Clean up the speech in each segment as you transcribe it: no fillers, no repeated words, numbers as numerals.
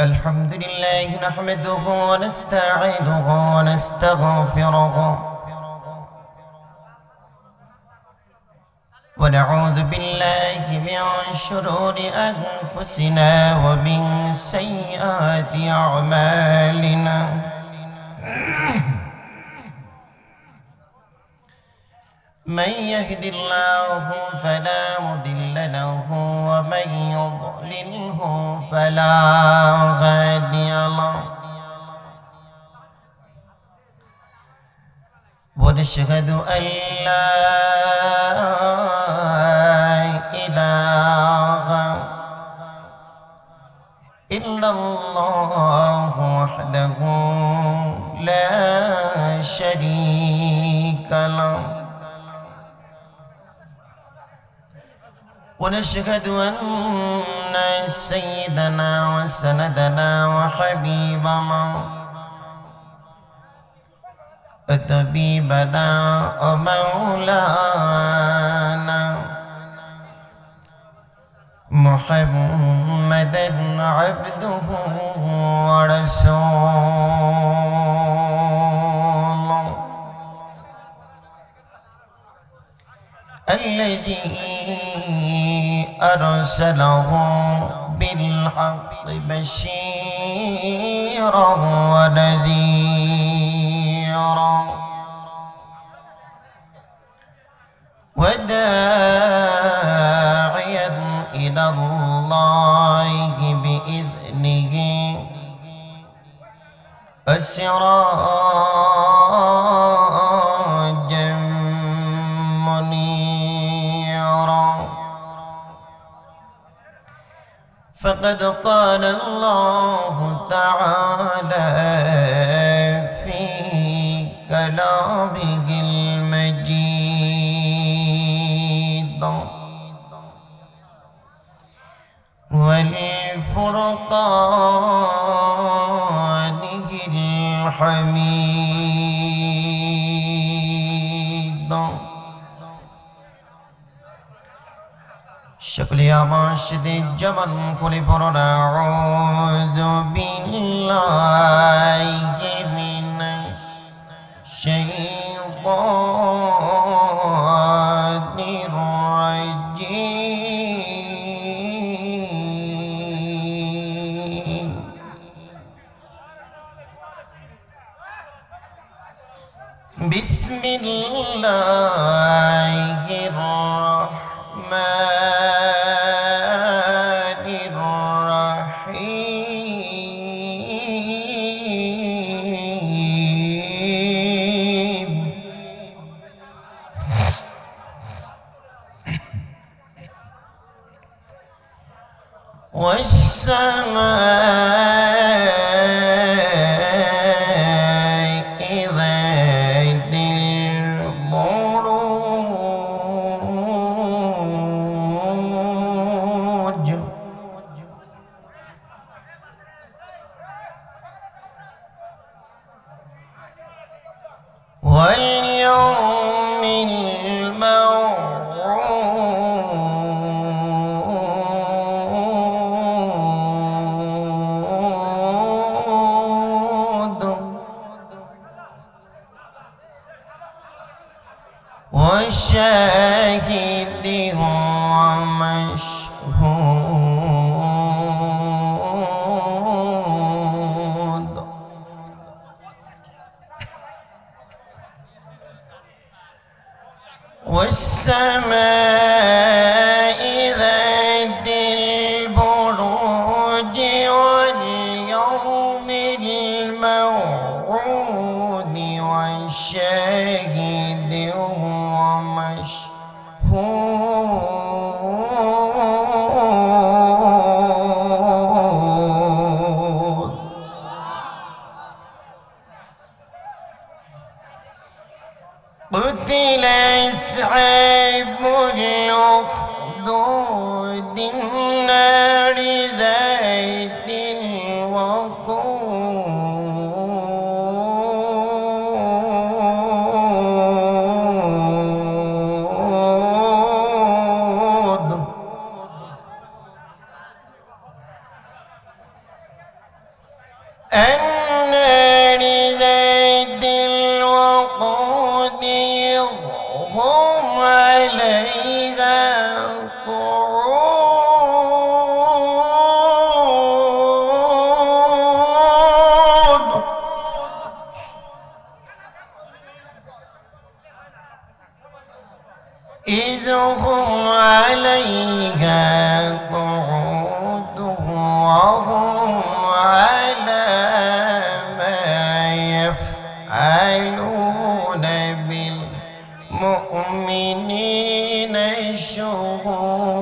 الحمد لله نحمده ونستعينه ونستغفره ونعوذ بالله من شرور أنفسنا ومن سيئات أعمالنا من يهد الله فلا مضل له ومن يضلله فلا هادي له ونشهد أن لا إله إلا الله وحده لا شريك له ونشهد أن سيدنا وسندنا وحبيبنا وطبيبنا ومولانا محمدا عبده ورسوله الذي أرسله بالحق بشيرا ونذيرا وداعيا إلى الله بإذنه وسراجا منيرا فقد قال الله تعالى في كلامه المجيد والفرقانه الحميد شكلي مرشد الجبل كل برد أعوذ بالله من الشيطان الرجيم بسم الله الرحمن والسماء ذات البروج واليوم الموعود والشاهد ومشهود والسماء ذات البروج واليوم الموعود والشاهد ومشهود قتل أصحاب الأخدود النار ذات الوقود النار ذات الوقود هم عليها قعود إذ هم عليها قعود وهم على ما يفعلون بالمؤمنين شهود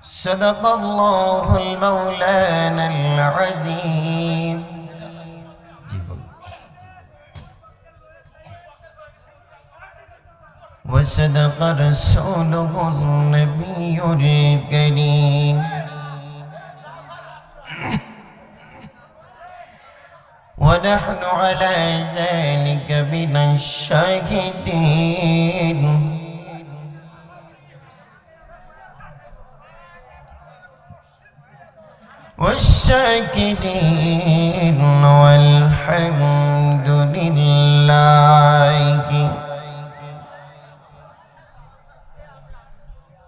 صدق الله المولانا العظيم وصدق رسوله النبي الكريم ونحن على ذلك من الشاهدين والشاكرين والحمد لله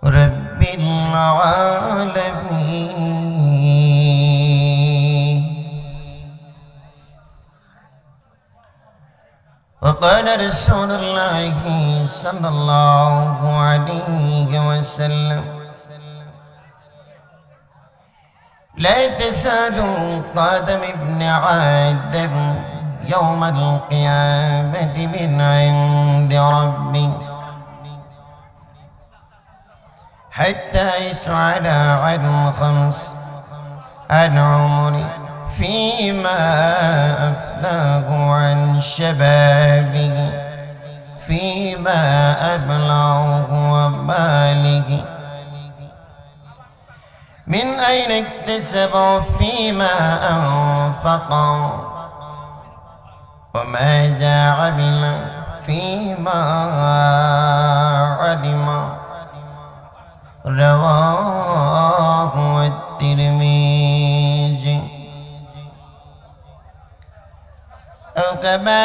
رب العالمين. وقال رسول الله صلى الله عليه وسلم لا تزال قدم ابن آدم يوم القيامة من عند ربي حتى يسأل عن خمس عن عمري فيما أفناه عن شبابه فيما أبلغه وباله من أين اكتسب فيما أنفق وماذا عمل فيما علم رواه الترمذي أو كما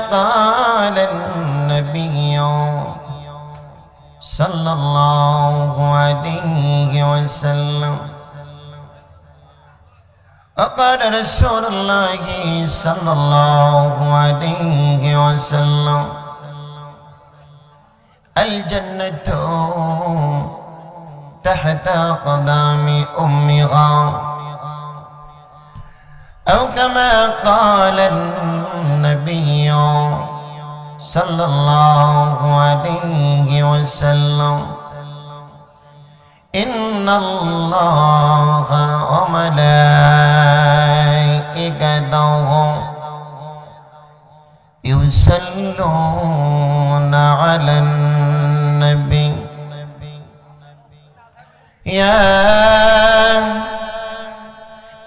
قال النبي صلى الله عليه وسلم. وقال رسول الله صلى الله عليه وسلم الجنة تحت قدم أمها أو كما قال النبي صلى الله عليه وسلم إن الله وملائكته يصلون على النبي يا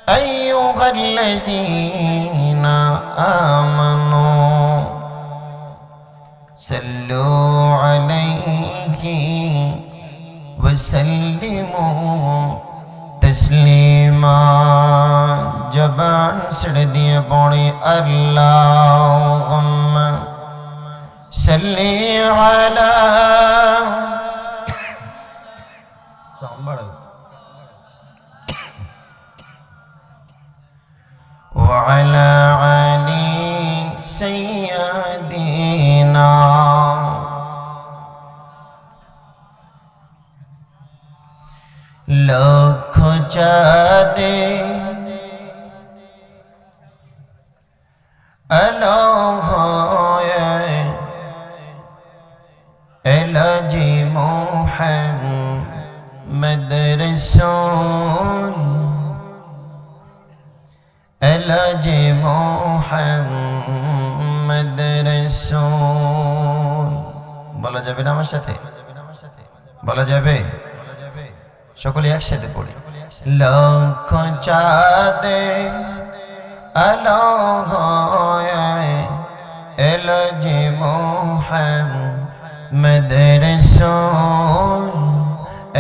أيها الذين آمنوا صلوا عليه وسلموا تسليما. जबान छड़ दिए पौड़ी अल्लाहुम्मा सल्ली अला وعلى علي سيدنا لکھ جادے الجی محمد رسول الجی محمد رسول বলা যাবে না আমার সাথে বলা যাবে সকলে একসাথে পড়ি লক্ষ চাঁদে আলো হয়ে এলো যে মুহাম্মদ রাসূল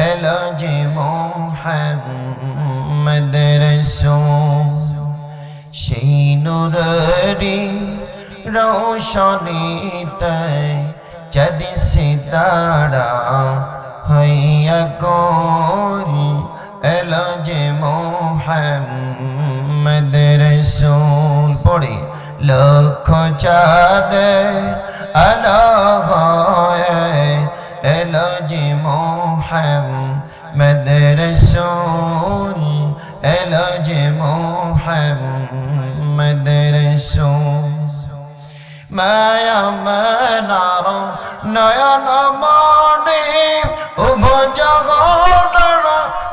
এলো যে মুহাম্মদ রাসূল সেই নূরেরই রোশনীতে চাঁদ সিতারা হইয়া গোল এলো যে মুহাম্মদ রাসূল পড়ে লক্ষ চাঁদের আলো হয়ে এলো যে মুহাম্মদ রাসূল এলো যে মুহাম্মদ রাসূল মায়া মনার নয়ন মনি উভো জগতের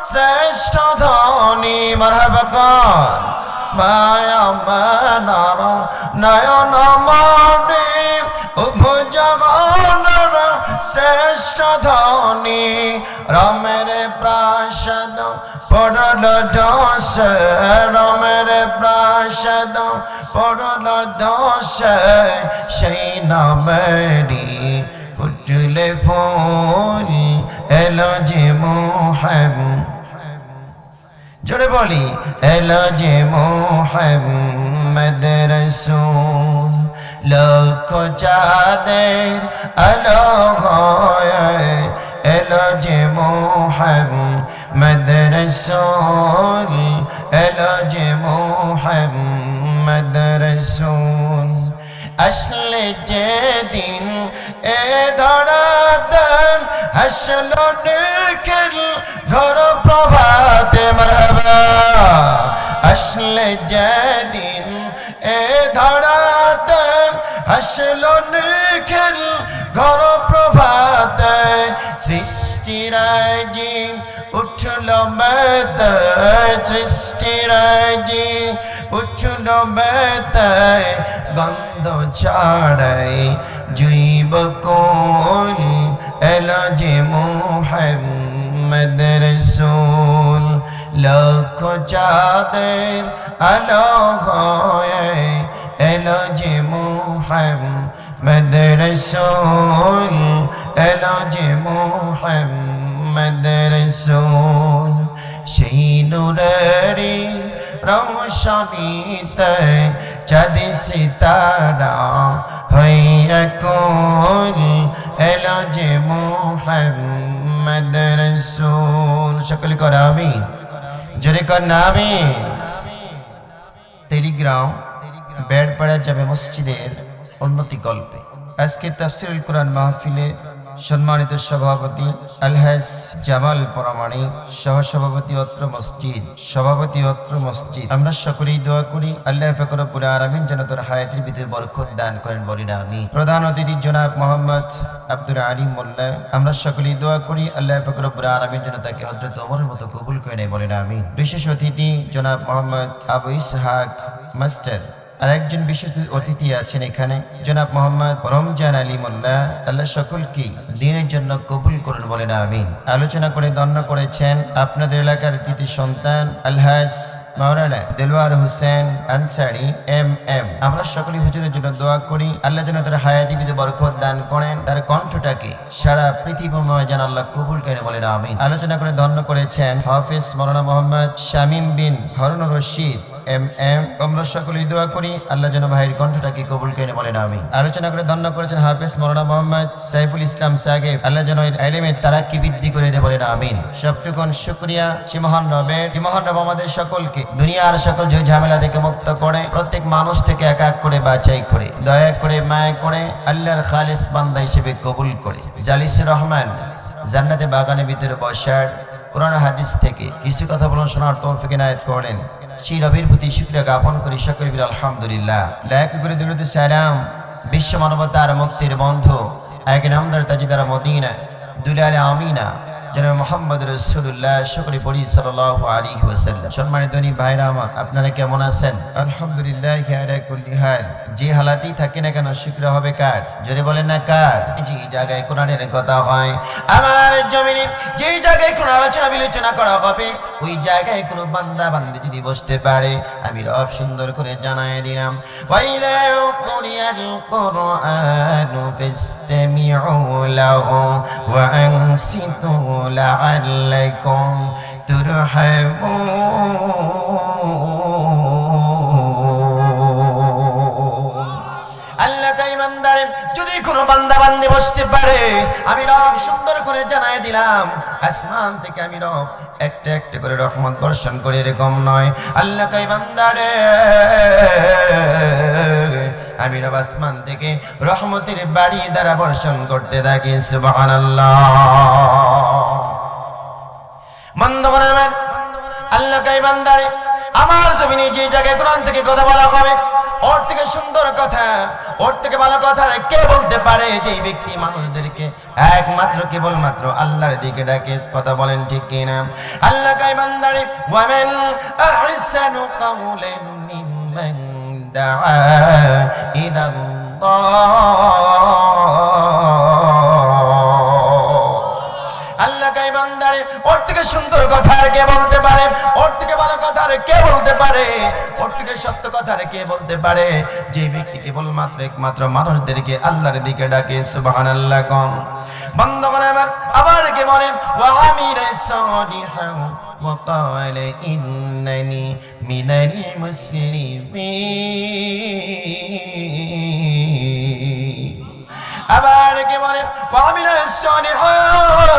শ্রেষ্ঠ ধনী মারহাবা কর মায়া মনার নয়ন মনি উভো জগতের শ্রেষ্ঠ ধনী রামের প্রাসাদ পড়ল দশ রামের প্রাসাদ পড়ল দশ সেই নামেরি ফুটলে ফুল এলো যে মুহাম্মদ জোরে বলি এলো যে মুহাম্মদ রাসূল লক্ষ চাঁদের আলো হয়ে এলো যে মুহাম্মদ রাসূল এলো যে মুহাম্মদ রাসূল আসলে যেদিন এ ধরাতে হাসলো নিখিল ঘর প্রভাতে মারহাবা আসলে যেদিন এ ধরাতে হাসলো নিখিল ঘর প্রভাতে সৃষ্টিরাজি উঠল মেতে সৃষ্টিরাজি উঠল মেতে গন্ধ ছাড়াই জৈব কোল এলো যে মুহাম্মদ রাসূল লক্ষ চাঁদের আলো হয়ে এলো যে মুহাম্মদ রাসূল এলো যে মুহাম্মদ রাসূল সেই নূরেরই রোশনীতে চাঁদ সিতারা হইয়া কোল এলো যে মুহাম্মদ রাসূল সকলে কর আমিন জোরে কর আমিন টেলিগ্রাম বেড়পাড়া জামে মসজিদের উন্নতি গল্পে আজকে তাফসীরুল কুরআন মাহফিলে সম্মানিত সভাপতি আলহাজ জামাল পরামানিক সহসভাপতি অত্র মসজিদ সভাপতি অত্র মসজিদ আমরা সকলেই দোয়া করি আল্লাহ পাক রব্বুল আলামিন যেন তার হায়াতের ভিতরে বরকত দান করেন বলি না আমিন প্রধান অতিথি জনাব মোহাম্মদ আব্দুল আলিম মোল্লা আমরা সকলেই দোয়া করি আল্লাহ পাক রব্বুল আলামিন যেন তাকে হযরত ওমরের মতো কবুল করে নেয় বলি না আমিন বিশেষ অতিথি জনাব মোহাম্মদ আবু ইসহাক মাস্টার আর একজন বিশেষ অতিথি আছেন এখানে জনাব মোহাম্মদ রমজান আলী মোল্লা আল্লাহ সকলকে দিনের জন্য কবুল করুন বলেন আমিন আলোচনা করে ধন্য করেছেন আপনাদের এলাকার কৃতি সন্তান আলহাজ মাওলানা দেলওয়ার হোসেন আনসারী এম আমরা সকলেই হুজুরের জন্য দোয়া করি আল্লাহ যেন তার হায়াতে ভিতরে বরকত দান করেন তার কণ্ঠটাকে সারা পৃথিবীময় যেন আল্লাহ কবুল করেন বলেন আমিন আলোচনা করে ধন্য করেছেন হাফেজ মাওলানা মোহাম্মদ শামীম বিন হারুনুর রশিদ এম আমরা সকলেই দোয়া করি আল্লাহ যেন ভাইয়ের কণ্ঠটাকে কবুল করে বলেন আমিন আলোচনা করে ধন্য করেছেন হাফেজ মাওলানা মোহাম্মদ সাইফুল ইসলাম সাহেব আল্লাহ যেন এর ইলমের তারাক্কি বৃদ্ধি করে দেয় বলেন আমিন সবটুকুন শুকরিয়া সে মহান রব আমাদের সকলকে দুনিয়ার সকল ঝামেলা থেকে মুক্ত করে প্রত্যেক মানুষ থেকে এক এক করে বাছাই করে দয়া করে মায়া করে আল্লাহর খালিস বান্দা হিসেবে কবুল করে জালিসুর রহমান জান্নাতে বাগানের ভিতরে বসার কোরআন হাদিস থেকে কিছু কথা বলুন শোনার তৌফিক ইনায়েত করেন সেই রবের প্রতি শুকরিয়া জ্ঞাপন করি সকলে বলি আলহামদুলিল্লাহ লাখ করে দরুদ সালাম বিশ্ব মানবতার মুক্তির বন্ধু এক নামদার তাজদার মদিনা দুলালে আমিনা জনাব মুহাম্মদ রাসূলুল্লাহ শুকরি পড়ি সাল্লাল্লাহু আলাইহি ওয়াসাল্লাম। সম্মানিত ভাইরা আমার, আপনারা কেমন আছেন? আলহামদুলিল্লাহ আলা কুল্লি হাল। যে হালাতেই থাকে না কেন শুকর হবে কার? জোরে বলেন না কার? যে জায়গায় কোরআনের কথা হয়, আমার জমিনে যেই জায়গায় কোন আলোচনা বিলোচনা করা হবে, ওই জায়গায় কোনো বান্দা বান্দি যদি বসতে পারে, আমি রব সুন্দর করে জানায় দিলাম, ওয়াইদা কুরিয়াল কুরআনু ফাসতামিউ লাহু ওয়া আনসিতু লাআল্লাকুম তুরহামুন। আল্লাহ কয় বান্দারে, যদি কোনো বান্দা বান্দি বসতে পারে, আমি রব সুন্দর করে জানায় দিলাম, আসমান থেকে আমি রব একটা একটা করে রহমত বর্ষণ করে, এরকম নয়। আল্লাহ কয় বান্দারে, আমি রব আসমান থেকে রহমতের বাড়ি দ্বারা বর্ষণ করতে থাকি। সুবহানাল্লাহ। বন্ধুগণ আমার, আল্লাহ কয় বান্দারে, আমার জমিনে যে জায়গায় কোরআন থেকে কথা বলা হবে, ওর থেকে সুন্দর কথা, ওর থেকে ভালো কথা কে বলতে পারে? যেই ব্যক্তি মানুষদেরকে একমাত্র কেবলমাত্র আল্লাহর দিকে ডাকে। কথা বলেন ঠিক কিনা? আল্লাহ কয় বান্দারে, ওয়ামান আহসানু কাওলান মিম্মান দাআ ইলাল্লাহ। আল্লাহ কয় বান্দারে, ওর থেকে সুন্দর কথা আর কে বলতে পারে? ওর থেকে ভালো কথা আর কে বলতে পারে? ওর থেকে সত্য কথা আর কে বলতে পারে? যে ব্যক্তি কেবলমাত্র একমাত্র মানুষদেরকে আল্লাহর দিকে ডাকে। সুবহানাল্লাহ। কোন বন্ধুগণ আমার, আবার কে বলে, ওয়া আমিলা সালিহান ওয়া ক্বালা ইন্নানি মিনাল মুসলিমিন। আবার কে বলে, ওয়া আমিলা সালিহান,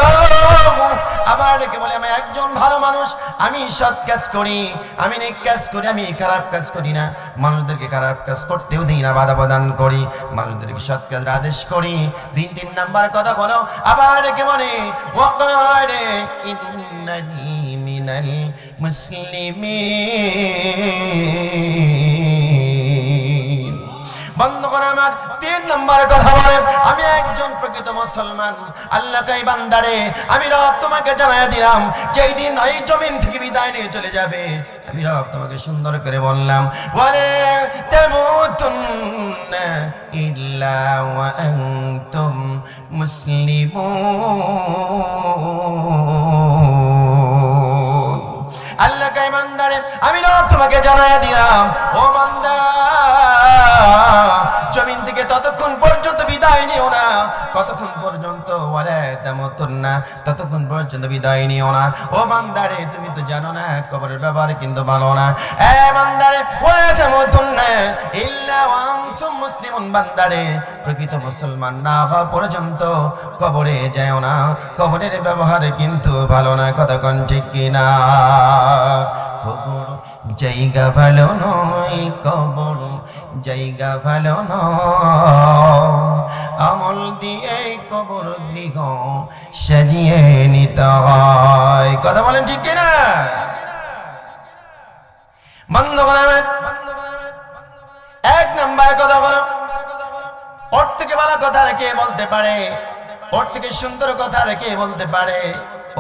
আবার কে বলে, আমি একজন ভালো মানুষ, আমি সৎ কাজ করি, আমি নেক কাজ করি, আমি খারাপ কাজ করি না, মানুষদেরকে খারাপ কাজ করতেও দিই না, বাধা প্রদান করি, মানুষদেরকে সৎ কাজের আদেশ করি। তিন নাম্বার কথা হলো, আবার কে বলে, ওয়া ক্বালা ইন্নানি মিনাল মুসলিমিন। বন্ধুগণ আমার, তিন নম্বর কথা বলে, আমি একজন প্রকৃত মুসলমান। আল্লাহ কয় বান্দারে, আমি রব তোমাকে জানায় দিলাম, যেই দিন এই জমিন থেকে বিদায় নিয়ে চলে যাবে, আমি রব তোমাকে সুন্দর করে বললাম, ওয়ালা তামুতুন্না ইল্লা ওয়া আনতুম মুসলিমুন। আল্লাহ কয় বান্দারে, আমি রব তোমাকে জানায় দিলাম, ও বান্দা, জমিন থেকে ততক্ষণ পর্যন্ত বিদায় নিও না, কতক্ষণ পর্যন্ত? ওয়ালা তামুতুন্না, ততক্ষণ পর্যন্ত বিদায় নিও না। ও বান্দারে, তুমি তো জানো না কবরের ব্যাপারে কিন্তু ভালো না। এ বান্দারে, ওয়ালা তামুতুন্না ইল্লা ওয়া আনতুম মুসলিমুন। বান্দারে, প্রকৃত মুসলমান না হওয়া পর্যন্ত কবরে যাও না, কবরের ব্যবহার কিন্তু ভালো না। কতক্ষণ ঠিক কিনা? কবর জায়গা ভালো নয়, কবর জায়গা ভালো নয়, আমল দিয়ে কবর গৃহ সাজিয়ে নিতে হয়। কথা বলেন ঠিক কিনা? বন্ধুগণ আমার, এক নাম্বার কথা হলো, ওর থেকে ভালো কথা কে বলতে পারে? ওর থেকে সুন্দর কথা কে বলতে পারে?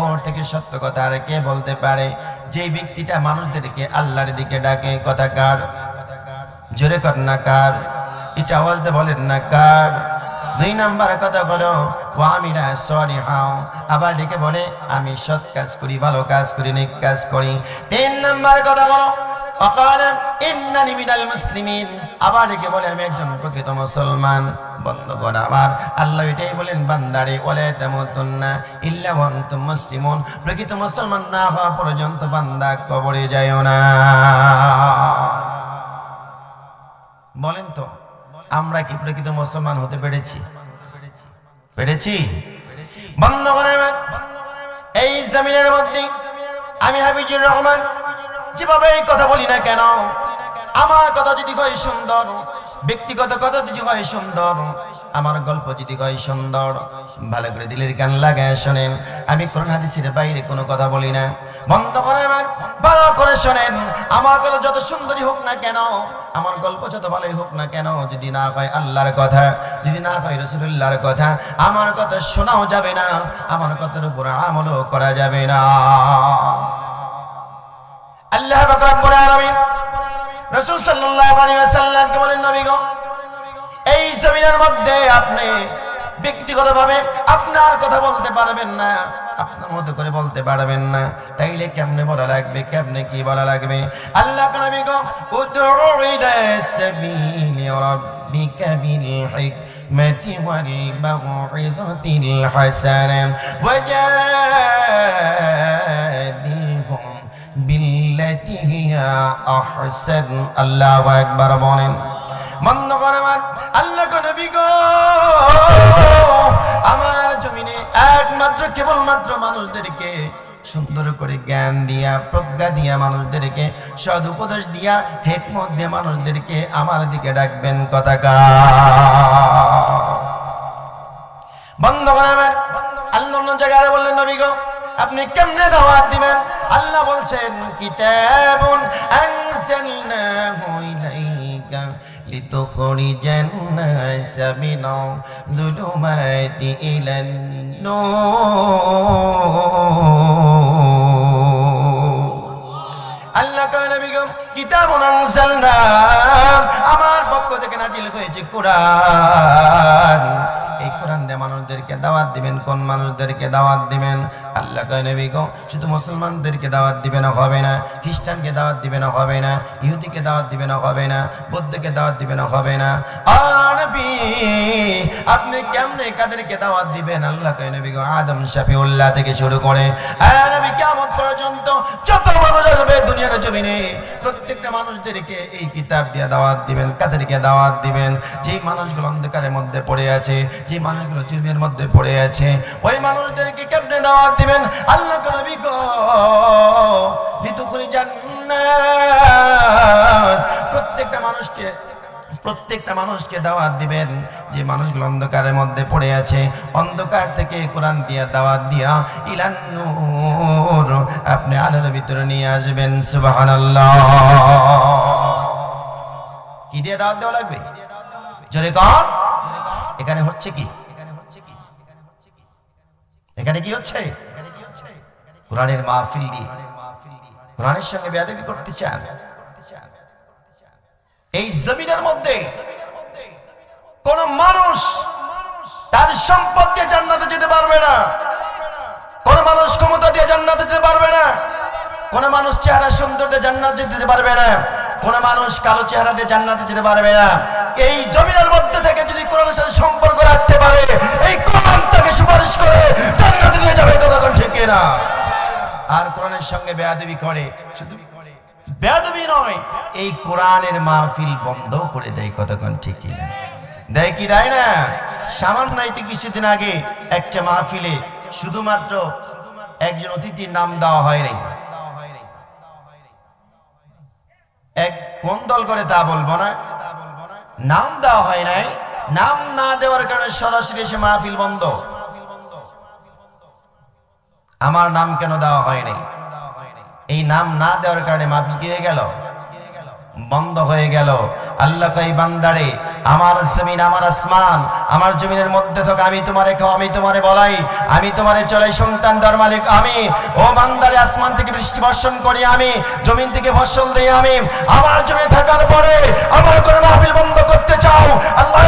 ওর থেকে সত্য কথা কে বলতে পারে? যে ব্যক্তিটা মানুষদেরকে আল্লাহর দিকে ডাকে। কথা কার? জোরে কর না কার? এটা আওয়াজ দিয়ে বলেন না কার? দুই নাম্বার কথা হলো, ওয়া আমিলা সালিহান, আবার ডেকে বলে, আমি সৎ কাজ করি, ভালো কাজ করি, নেক কাজ করি। তিন নাম্বার কথা হলো, ওয়াকালা ইন্নানি মিনাল মুসলিমিন, আবার ডেকে বলে, আমি একজন প্রকৃত মুসলমান। বন্ধুগণ আমার, আল্লাহ এটাই বলেন, বান্দারে, ওয়ালা তামুতুন্না ইল্লা ওয়া আনতুম মুসলিমুন, প্রকৃত মুসলমান না হওয়া পর্যন্ত বান্দা কবরে যায়ও না। বলেন তো, আমরা কি প্রকৃত মুসলমান হতে পেরেছি? পেরেছি? বন্ধুগণ আমার, এই জমিনের মধ্যে আমি হাফিজুর রহমান যেভাবে কথা বলি না কেন, আমার কথা যদি হয় সুন্দর, ব্যক্তিগত কথা যদি হয় সুন্দর, আমার গল্প যদি হয় সুন্দর, ভালো করে দিলের কান লাগায় শোনেন। আমি কোরআন হাদিসের বাইরে কোনো কথা বলি না। বন্ধুগণ আমার, ভালো করে শোনেন, আমার কথা যত সুন্দরী হোক না কেন, আমার গল্প যত ভালোই হোক না কেন, যদি না হয় আল্লাহর কথা, যদি না হয় রাসূলুল্লাহর কথা, আমার কথা শোনাও যাবে না, আমার কথার উপর আমলও করা যাবে না। আল্লাহ পাক রব্বুল আলামিন রাসূল সাল্লাল্লাহু আলাইহি ওয়াসাল্লামকে বলেন, নবী গো, এই জমিনের মধ্যে আপনি ব্যক্তিগতভাবে আপনার কথা বলতে পারবেন না, আপনার মতো করে বলতে পারবেন না, তাইলে কেমনে বলা লাগবে, কেমনে কি বলা লাগবে? আল্লাহ নবী গো, উদউ ইলা সাবিলি রাব্বিকা বিল হিকমাতি ওয়াল মাউইযাতিল হাসানা ওয়াজাদিলহুম বিল্লাতি হিয়া আহসান। আল্লাহু আকবার বলেন। বন্ধ করে আমার আল্লাহ নবী গো, আমার জমিনে একমাত্র কেবলমাত্র মানুষদেরকে সুন্দর করে জ্ঞান দিয়া, প্রজ্ঞা দিয়া, মানুষদেরকে সদ উপদেশ দিয়া, হিকমত দিয়ে মানুষদেরকে আমার দিকে ডাকবেন। কথাকা বন্ধ করে আমার আল্লাহ অন্য জায়গায় বললেন, নবী গো, আপনি কেমনে দাওয়াত দিবেন? আল্লাহ বলছেন, কিতাবুন আনজালনাহু ইলাইকা লিতুখরিজান নাসা মিনাল যুলুমাতি ইলান নূর। আল্লাহ কয়, নবী গো, কিতাবুন আনজালনা, আমার পক্ষ থেকে নাজিল হয়েছে কোরআন। এই কোরআন দিয়ে মানুষদেরকে দাওয়াত দিবেন। কোন মানুষদেরকে দাওয়াত দিবেন? আল্লাহ কয়, নবী গো, শুধু মুসলমানদেরকে দাওয়াত দিবেন হবে না, খ্রিস্টানকে দাওয়াত দিবেন হবে না, ইহুদিকে দাওয়াত দিবেন হবে না, বৌদ্ধকে দাওয়াত দিবেন হবে না। নবী, আপনি কেমনে কাদেরকে দাওয়াত দিবেন? আল্লাহ কয়, নবী গো, আদম শাফিউল্লাহ থেকে শুরু করে নবী কিয়ামত পর্যন্ত যত মানুষ আসবে দুনিয়ার জমিনে, প্রত্যেকটা মানুষদেরকে এই কিতাব দিয়ে দাওয়াত দিবেন। কাদেরকে দাওয়াত দিবেন? যেই মানুষগুলো অন্ধকারের মধ্যে পড়ে আছে, যে মানুষগুলো জুলমের মধ্যে পড়ে আছে, ওই মানুষদেরকে কেমনে দাওয়াত দিবেন? আল্লাহ নবী গো, লিতুখরিজান নাস, প্রত্যেকটা মানুষকে দাওয়াত দিবেন। যে মানুষগুলো অন্ধকারের মধ্যে পড়ে আছে, অন্ধকার থেকে কোরআন দিয়া দাওয়াত দিয়া ইলান নূর, আপনি আলোর ভিতরে নিয়ে আসবেন। সুবহানাল্লাহ। কি দিয়ে দাওয়াত দেওয়া লাগবে? জোরে কর। এখানে হচ্ছে কি? এখানে কি হচ্ছে? কোরআনের মাহফিল দিয়ে কোরআনের সঙ্গে বেয়াদবি করতে চান? এই জমিনের মধ্যে কোন মানুষ তার সম্পদকে জান্নাতে যেতে পারবে না, কোন মানুষ ক্ষমতা দিয়ে জান্নাতে যেতে পারবে না, কোন মানুষ চেহারা সুন্দর দিয়ে জান্নাতে যেতে পারবে না, কোন মানুষ কালো চেহারা দিয়ে জান্নাতে যেতে পারবে না। এই জমিনের মধ্যে থেকে যদি কোরআনের সাথে সম্পর্ক রাখতে পারে, এই কোরআন তাকে সুপারিশ করে জান্নাতে নিয়ে যাবে। কতক্ষণ ঠিক কিনা? আর কোরআনের সঙ্গে বেয়াদবি করে, শুধু বেয়াদবি নয়, এই কোরআনের মাহফিল বন্ধ করে দেয়। কতক্ষণ ঠিক কিনা? দেয় কি দেয় না? সামান্য এই কিছুদিন আগে একটা মাহফিলে শুধুমাত্র একজন অতিথির নাম দেওয়া হয় নাই। এক কোন দল করে তা বলবো না, নাম দেওয়া হয় নাই। নাম না দেওয়ার কারণে সরাসরি এসে মাহফিল বন্ধ। আমার নাম কেন দেওয়া হয় নাই? এই নাম না দেওয়ার কারণে মাহফিল কি হয়ে গেল? বন্ধ হয়ে গেল। আল্লাহ কই, বান্দারে, আমার জমিন, আমার আসমান, আমার জমিনের মধ্যে থেকে আমি তোমারে খাও, আমি তোমারে বলাই, আমি তোমারে চলাই, সন্তান দেওয়ার মালিক আমি। ও বান্দারে, আসমান থেকে বৃষ্টি বর্ষণ করি আমি, জমিন থেকে ফসল দেই আমি। আমার জমি থাকার পরে আমার করে মাহফিল বন্ধ করতে চাও? আল্লাহ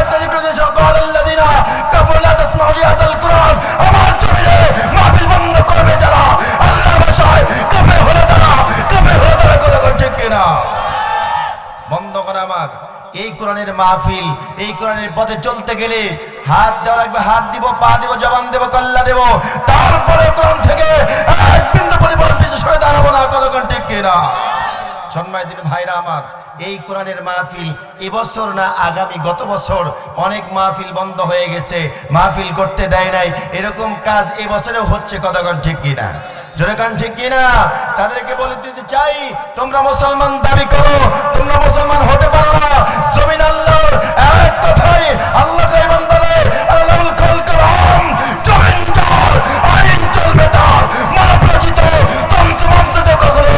আমার জমিনে মাহফিল বন্ধ করবে যারা, আল্লাহ ভাষায় কাফের হলো তারা, কাফের হলো তারা। কতক্ষণ ঠিক কিনা? বন্ধ করা আমার এই কোরআনের মাহফিল, এই কোরআনের পথে চলতে গেলে হাত দেওয়া লাগবে। হাত দিব, পা দিব, জবান দেব, কল্লা দেব, তারপরে কোরআন থেকে এক বিন্দু পরিমাণ পিছু সরে দাঁড়াবো না। কতক্ষণ ঠিক কিনা? সম্মানিত ভাইরা আমার, এই কোরআনের মাহফিল এবছর না আগামী, গত বছর অনেক মাহফিল বন্ধ হয়ে গেছে, মাহফিল করতে দেয় নাই। এরকম কাজ এবছরেও হচ্ছে। কতক্ষণ ঠিক কিনা? জোরে কান ঠিক কিনা? তাদেরকে বলে দিতে চাই, তোমরা মুসলমান দাবি করো, তোমরা মুসলমান হতে পারো না। জমিন আল্লাহর, এক কথাই আল্লাহ কয়, বান্দারে, আল্লাহুল কালাম, জমিন যার, আইন চলবে তার। মানব রচিত তন্ত্র মন্ত্র দিয়ে কখনো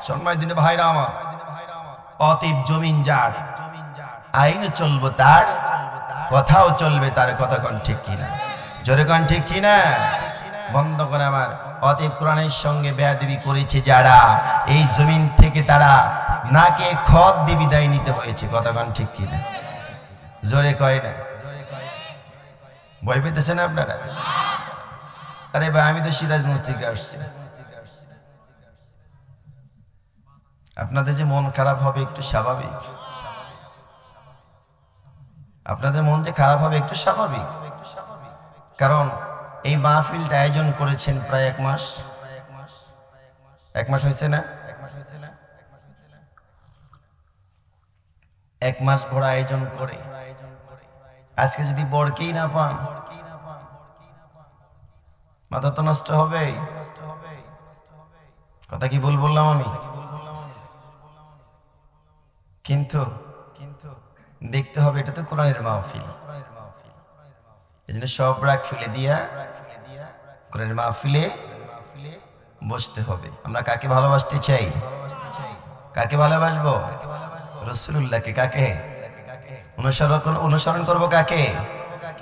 সম্মানিত দিনে ভাইরা আমার, অতএব জমিন যার, আইন চলবো তার, কথাও চলবে তার। কথা কোন ঠিক কিনা? জোরে কোন ঠিক কিনা? বন্ধ করে আমার। অতএব কোরআনের সঙ্গে বেয়াদবি করেছে যারা, এই জমিন থেকে তারা নাকে খত দিয়ে বিদায় নিতে হয়েছে। কথা কোন ঠিক কিনা? জোরে কয় না? ভয় পেতেছেন আপনারা? আরে ভাই, আমি তো সিরাজগঞ্জ থেকে আসছি। আপনাদের যে মন খারাপ হবে একটু স্বাভাবিক, আপনাদের মন যে খারাপ হবে একটু স্বাভাবিক। কারণ এই মাহফিলটা আয়োজন করেছেন প্রায় 1 মাস। 1 মাস হয়েছে না? 1 মাস ভরা আয়োজন করে আজকে যদি বরকেই না পান, মাথা তো নষ্ট হবে। কথা কি ভুল বললাম আমি? কিন্তু দেখতে হবে এটা তো কোরআনের মাহফিল। এই জন্য সব রাগ ফেলে দিয়া কোরআনের মাহফিলে বসতে হবে। আমরা কাকে ভালোবাসতে চাই? কাকে ভালোবাসবো? রাসূলুল্লাহকে। কাকে অনুসরণ করবো? কাকে?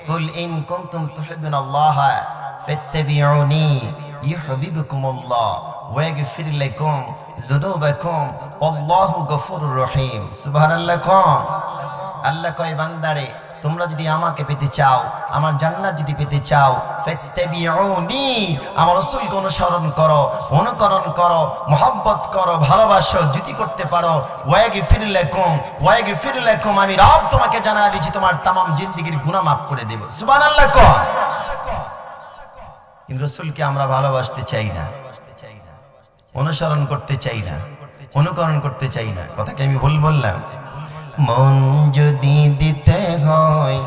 কুল ইন কুনতুম তুহিব্বুনাল্লাহ ফাত্তাবিউনি ইউহিব্বুকুমুল্লাহ ওয়া ইয়াগফির লাকুম যুনুবাকুম আল্লাহু গফুরুর রহিম। সুবহানাল্লাহ। আল্লাহ কয়, বান্দারে তোমরা যদি আমাকে পেতে চাও, আমার জান্নাত যদি পেতে চাও, ফাত্তাবিউনি, আমার রাসূলকে অনুসরণ করো, অনুকরণ করো, মহব্বত করো, ভালোবাসো। যদি করতে পারো, ওয়াগফির লাকুম, আমি রব তোমাকে জানাই দিচ্ছি তোমার तमाम জিন্দেগীর গুনাহ মাফ করে দেব। সুবহানাল্লাহ। কিন্তু রাসূলকে আমরা ভালোবাসতে চাই না, অনুসরণ করতে চাই না, অনুকরণ করতে চাই না। কথা কি আমি ভুল বললাম? মন যদি দিতে হয়,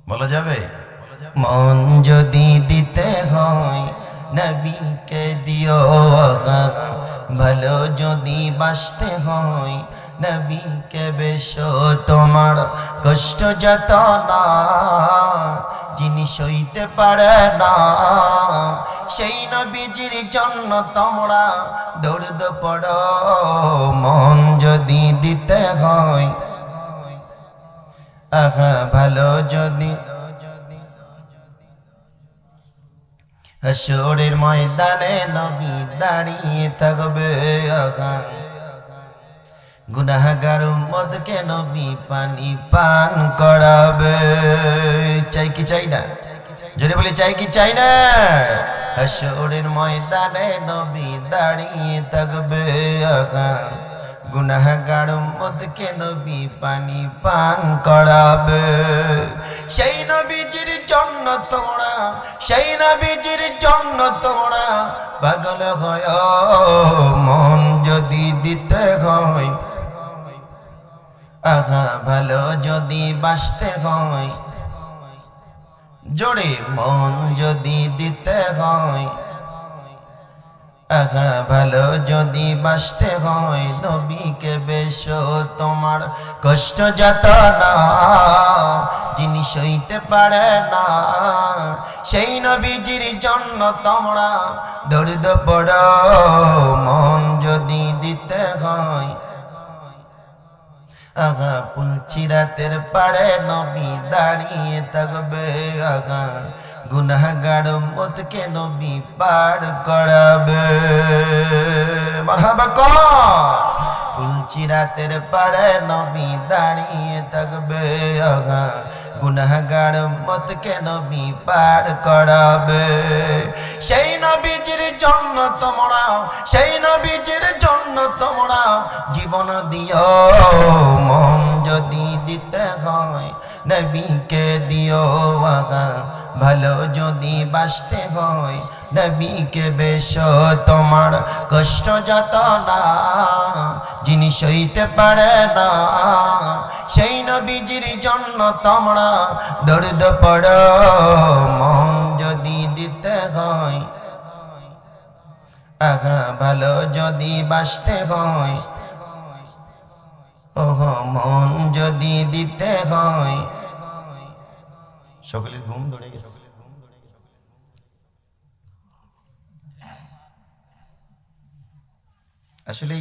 বলা যাবে? মন যদি দিতে হয় নবীকে দিও, ভালো যদি বাসতে হয় নবীকে বেশো। তোমার কষ্ট যত না যিনি সইতে পারে না, সেই নবীজির জন্য তোমরা দরুদ পড়ো। মন যদি দিতে হয়, আহা ভালো যদি, হাসরের ময়দানে নবী দাঁড়িয়ে থাকবে, আহা গুনাহগার উম্মতকে নবী পানি পান করাবে। চাই কি চাই না? জোরে বলি, চাই কি চাই না? হাসরের ময়দানে নবী দাঁড়িয়ে থাকবে, আহা গুনাহগার উম্মতকে নবী পানি পান করাবে। সেই নবীজির জন্য তোমরা, সেই নবীজির জন্য তোমরা পাগল হয়। মন যদি দিতে হয়, আহা ভালো যদি বাসতে হয়, জোরে মন যদি দিতে হয়, আহা ভালো যদি বাসতে হয় নবীকে বেশো। তোমার কষ্ট যত না যিনি সইতে পারে না, সেই নবীজির জন্য তোমরা দরুদ পড়ো। মন যদি দিতে হয়, আহা পুলচিরাতের পাড়ে নবী দাঁড়িয়ে থাকবে, আহা গুনাহগার উম্মতকে নবী পার করাবে। মারহাবা কর। পুলচিরাতের পাড়ে নবী দাঁড়িয়ে থাকবে, আহা গুনাহগার উম্মতকে নবী পার করাবে। সেই নবীজির জন্য তোমরা, সেই নবীজির জন্য তোমরা জীবন দিও। মন যদি দিতে হয় নবীকে দিও, আহা ভালো যদি বাসতে হয় নবীকে বেশো। তোমার কষ্ট যত না যিনি সইতে পারে না, সেই নবীজির জন্য তোমরা দরুদ পড়ো। মন যদি দিতে হয়, আহা ভালো যদি বাসতে হয়, ওহো মন যদি দিতে হয়। সকলের ঘুম ধরে গেছে। আসলে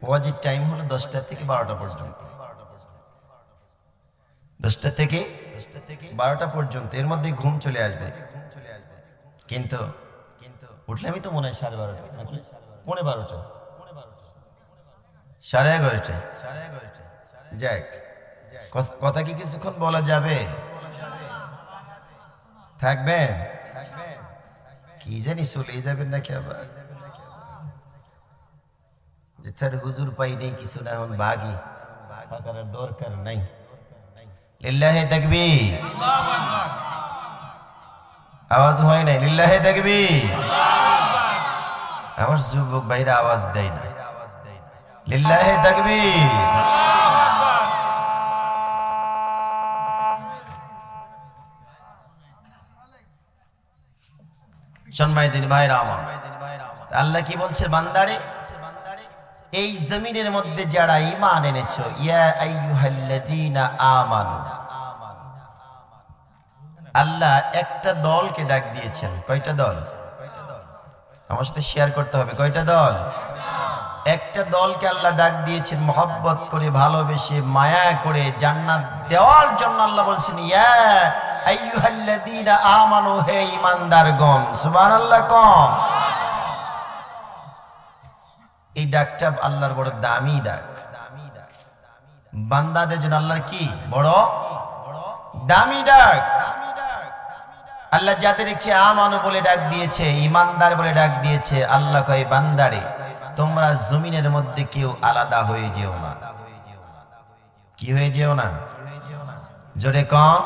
ওয়াজির টাইম হলো 10টা থেকে 12টা পর্যন্ত, 10টা থেকে 12টা পর্যন্ত, এর মধ্যে ঘুম চলে আসবে। কিন্তু উঠলে আমি তো মনে হয় 12:30 নাকি 12:15, 11:30। যাক, কথা কি কিছুক্ষণ বলা যাবে? থাকবেন কি জানি চলে যাবেন নাকি আবার, যে তার হুজুর পাই নেই কিছু না, এখন বাগি থাকার দরকার নাই। লিল্লাহি তাকবীর, আওয়াজ হয় নাই লিল্লাহি তাকবীর। আমার যুবক ভাইরা আওয়াজ দেয় না, লিল্লাহি তাকবীর। সম্মানিত ভাইরা আমার, আল্লাহ কি বলছে বান্দারে, এই জমিনের মধ্যে যারা ঈমান এনেছো, ইয়া আইয়ুহাল্লাযীনা আমানু, আল্লাহ একটা দলকে ডাক দিয়েছেন। কয়টা দল? আমার সাথে শেয়ার করতে হবে। কয়টা দল? একটা দলকে আল্লাহ ডাক দিয়েছেন মহব্বত করে, ভালোবেসে, মায়া করে জান্নাত দেওয়ার জন্য। আল্লাহ বলছেন ইয়া আইয়ুহাল্লাযীনা আমানু, হে ঈমানদারগণ। সুবহানাল্লাহ কম। এই ডাকটা আল্লাহর বড় দামি ডাক। বান্দাদের জন্য আল্লাহর কি বড় দামি ডাক। আল্লাহ যাদেরকে আমানু বলে ডাক দিয়েছে, ঈমানদার বলে ডাক দিয়েছে, আল্লাহ কয় বান্দারে তোমরা জমিনের মধ্যে কেউ আলাদা হয়ে যেও না। কি হয়ে যেও না? জোরে কম।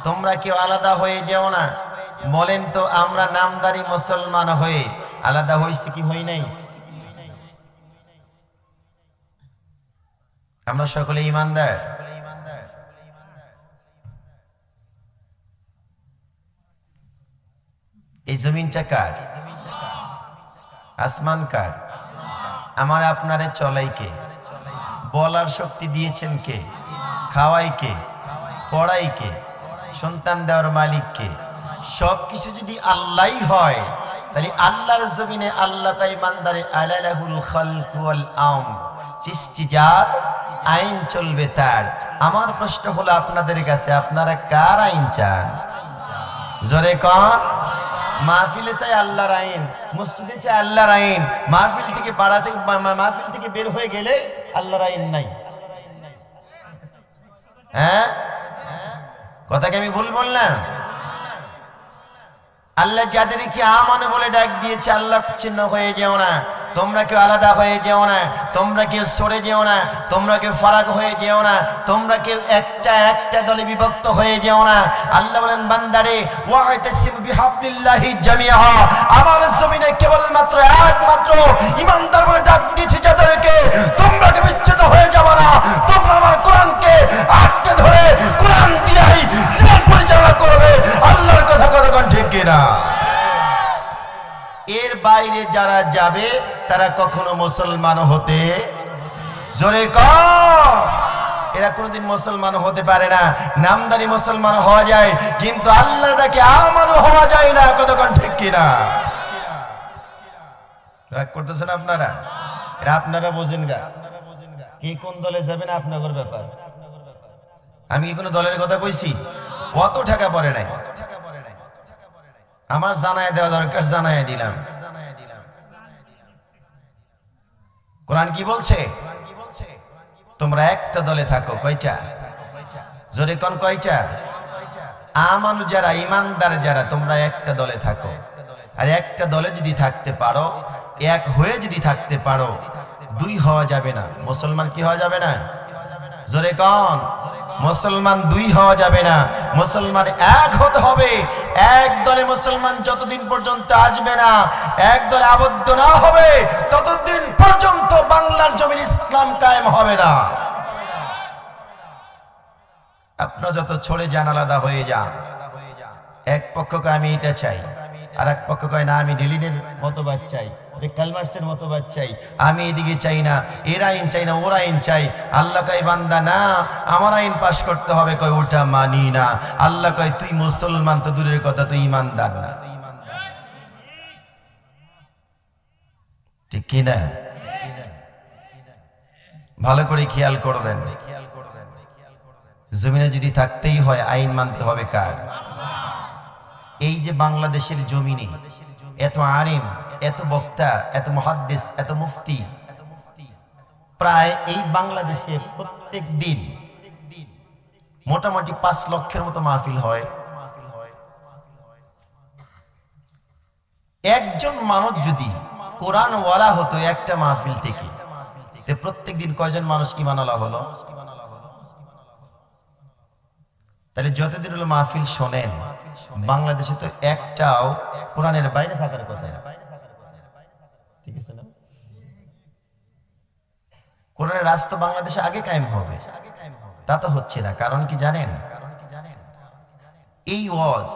তোমরা কেউ আলাদা হয়ে যেও না। বলেন তো আমরা নামদারি মুসলমান হয়ে আলাদা হইছি কি হই নাই? আমরা সকলে ঈমানদার। এই জমিনটা কার? আসমান কার? আমার আপনারে চলাই কে? বলার শক্তি দিয়েছেন কে? খাওয়াই কে? পড়াই কে? সন্তান দেওয়ার মালিক কে? সবকিছু যদি আল্লাহই হয়, তাহলে আল্লাহর জমিনে আল্লাহ তাই বান্দারে আলালাহুল খালকু ওয়াল আমর, সৃষ্টিজাত আইন চলবে তার। আমার প্রশ্ন হলো আপনাদের কাছে, আপনারা কার আইন চান? জোরে কোন। মাহফিলে চাই আল্লাহর আইন, মসজিদে চাই আল্লাহর আইন, মাহফিল থেকে পাড়া থেকে মাহফিল থেকে বের হয়ে গেলে আল্লাহর আইন নাই। হ্যাঁ, কথা কি আমি ভুল বললাম? আল্লাহ যাদেরকে আমানু বলে ডাক দিয়েছে, আল্লাহ চিহ্ন হয়ে যেও না, তোমরা কেউ আলাদা হয়ে যেও না, তোমরা কেউ সরে যেও না, তোমরা কেউ ফারাক হয়ে যেও না, তোমরা কেউ একটা দলে বিভক্ত হয়ে যেও না। আল্লাহ বলেন বান্দারে ওয়াতাসিমু বিহাবলিল্লাহি জামিআ, আমার জমিনে কেবলমাত্র একমাত্র ঈমানদার বলে ডাক দিয়েছে যাদেরকে, তোমরা কেউ বিচ্ছিন্ন হয়ে যাবে না। তোমরা আমার কোরআনকে আঁকড়ে ধরে কোরআন দিলাই জীবন পরিচালনা করবে। আল্লাহর কথা কতক্ষণ ঠিক কিনা? এর বাইরে যারা যাবে তারা কখনো মুসলমান হতে, জোরে কম, এরা কোনোদিন মুসলমান হতে পারে না। নামদারি মুসলমান হওয়া যায়, কিন্তু আল্লাহটাকে আমানু হওয়া যায় না। কতক্ষণ ঠিক কিনা? রাগ করতেছেন আপনারা? এরা আপনারা বোঝেন গা, কি কোন দলে যাবেন আপনাদের ব্যাপার। আমি কি কোনো দলের কথা কইছি? অত টাকা পড়ে নাই, আমার জানায় দেওয়া দরকার, জানায় দিলাম। কোরআন কি বলছে? তোমরা একটা দলে থাকো। কয়টা? জোরে কোন কয়টা? আমানু যারা, ঈমানদার যারা, তোমরা একটা দলে থাকো। আর একটা দলে যদি থাকতে পারো, এক হয়ে যদি থাকতে পারো, দুই হওয়া যাবে না। মুসলমান কি হওয়া যাবে না? জোরে কোন। মুসলমান দুই হওয়া যাবে না, মুসলমান এক হতে হবে। এক দলে মুসলমান যতদিন পর্যন্ত আসবে না, এক দলে আবদ্ধ না হবে, ততদিন পর্যন্ত বাংলার জমিন ইসলাম কায়েম হবে না। আপনারা যত ছড়ে যান, আলাদা হয়ে যান। এক পক্ষ কয় আমি এটা চাই, আর এক পক্ষ কয় না আমি ডিলিনের মতবাদ চাই, কালমার্সের মতবাদ চাই, আমি এদিকে চাই না, এর আইন চাই না, ওর আইন চাই। আল্লাহ কয় বান্দা না, আমার আইন পাশ করতে হবে। কয় ওটা মানি না। আল্লাহ কয় তুই মুসলমান তো দূরের কথা, তুই ঈমানদার না। ঠিক কিনা? ভালো করে খেয়াল করবেন, জমিনে যদি থাকতেই হয় আইন মানতে হবে কার? এই যে বাংলাদেশের জমিনে এত আলেম, এত বক্তা, এত মুহাদ্দিস, এত মুফতি, প্রায় এই বাংলাদেশে প্রত্যেক দিন মোটামুটি 5 লক্ষের মতো মাহফিল হয়। একজন মানুষ যদি কোরআন ওয়ালা হতো একটা মাহফিল থেকে, প্রত্যেক দিন কয়জন মানুষ ঈমানওয়ালা হলো? তাহলে যতদিন হলো মাহফিল শোনেন, বাংলাদেশে তো একটাও কোরআনের বাইরে থাকার কথা না, ঠিক আছে না? কোরআনের রাস্তা বাংলাদেশে আগে কায়েম হবে, তা তো হচ্ছে না। কারণ কি জানেন? এই ওয়াজ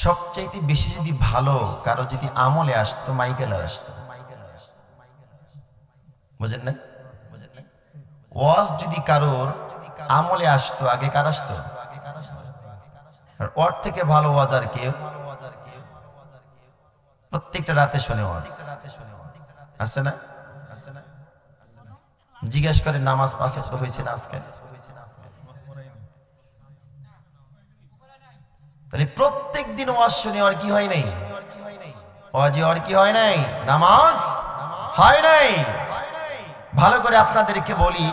সবচাইতে বেশি যদি ভালো কারো যদি আমলে আসতো, মাইকেলার আসতো, বুঝেন না? ওয়াজ যদি কারোর আমলে আসতো, আগে কার আসতো? ওর থেকে ভালো ওয়াজ আর কেউ? প্রত্যেকটা রাতে শোনে ওয়াজ, আছে না? জিজ্ঞেস করে নামাজ 5 ওয়াক্ত হয়েছে না আজকে? তাহলে প্রত্যেক দিন ওয়াজ শুনে আর কি হয় নাই? ওয়াজে আর কি হয় নাই? নামাজ হয় নাই। ভালো করে আপনাদেরকে বলি,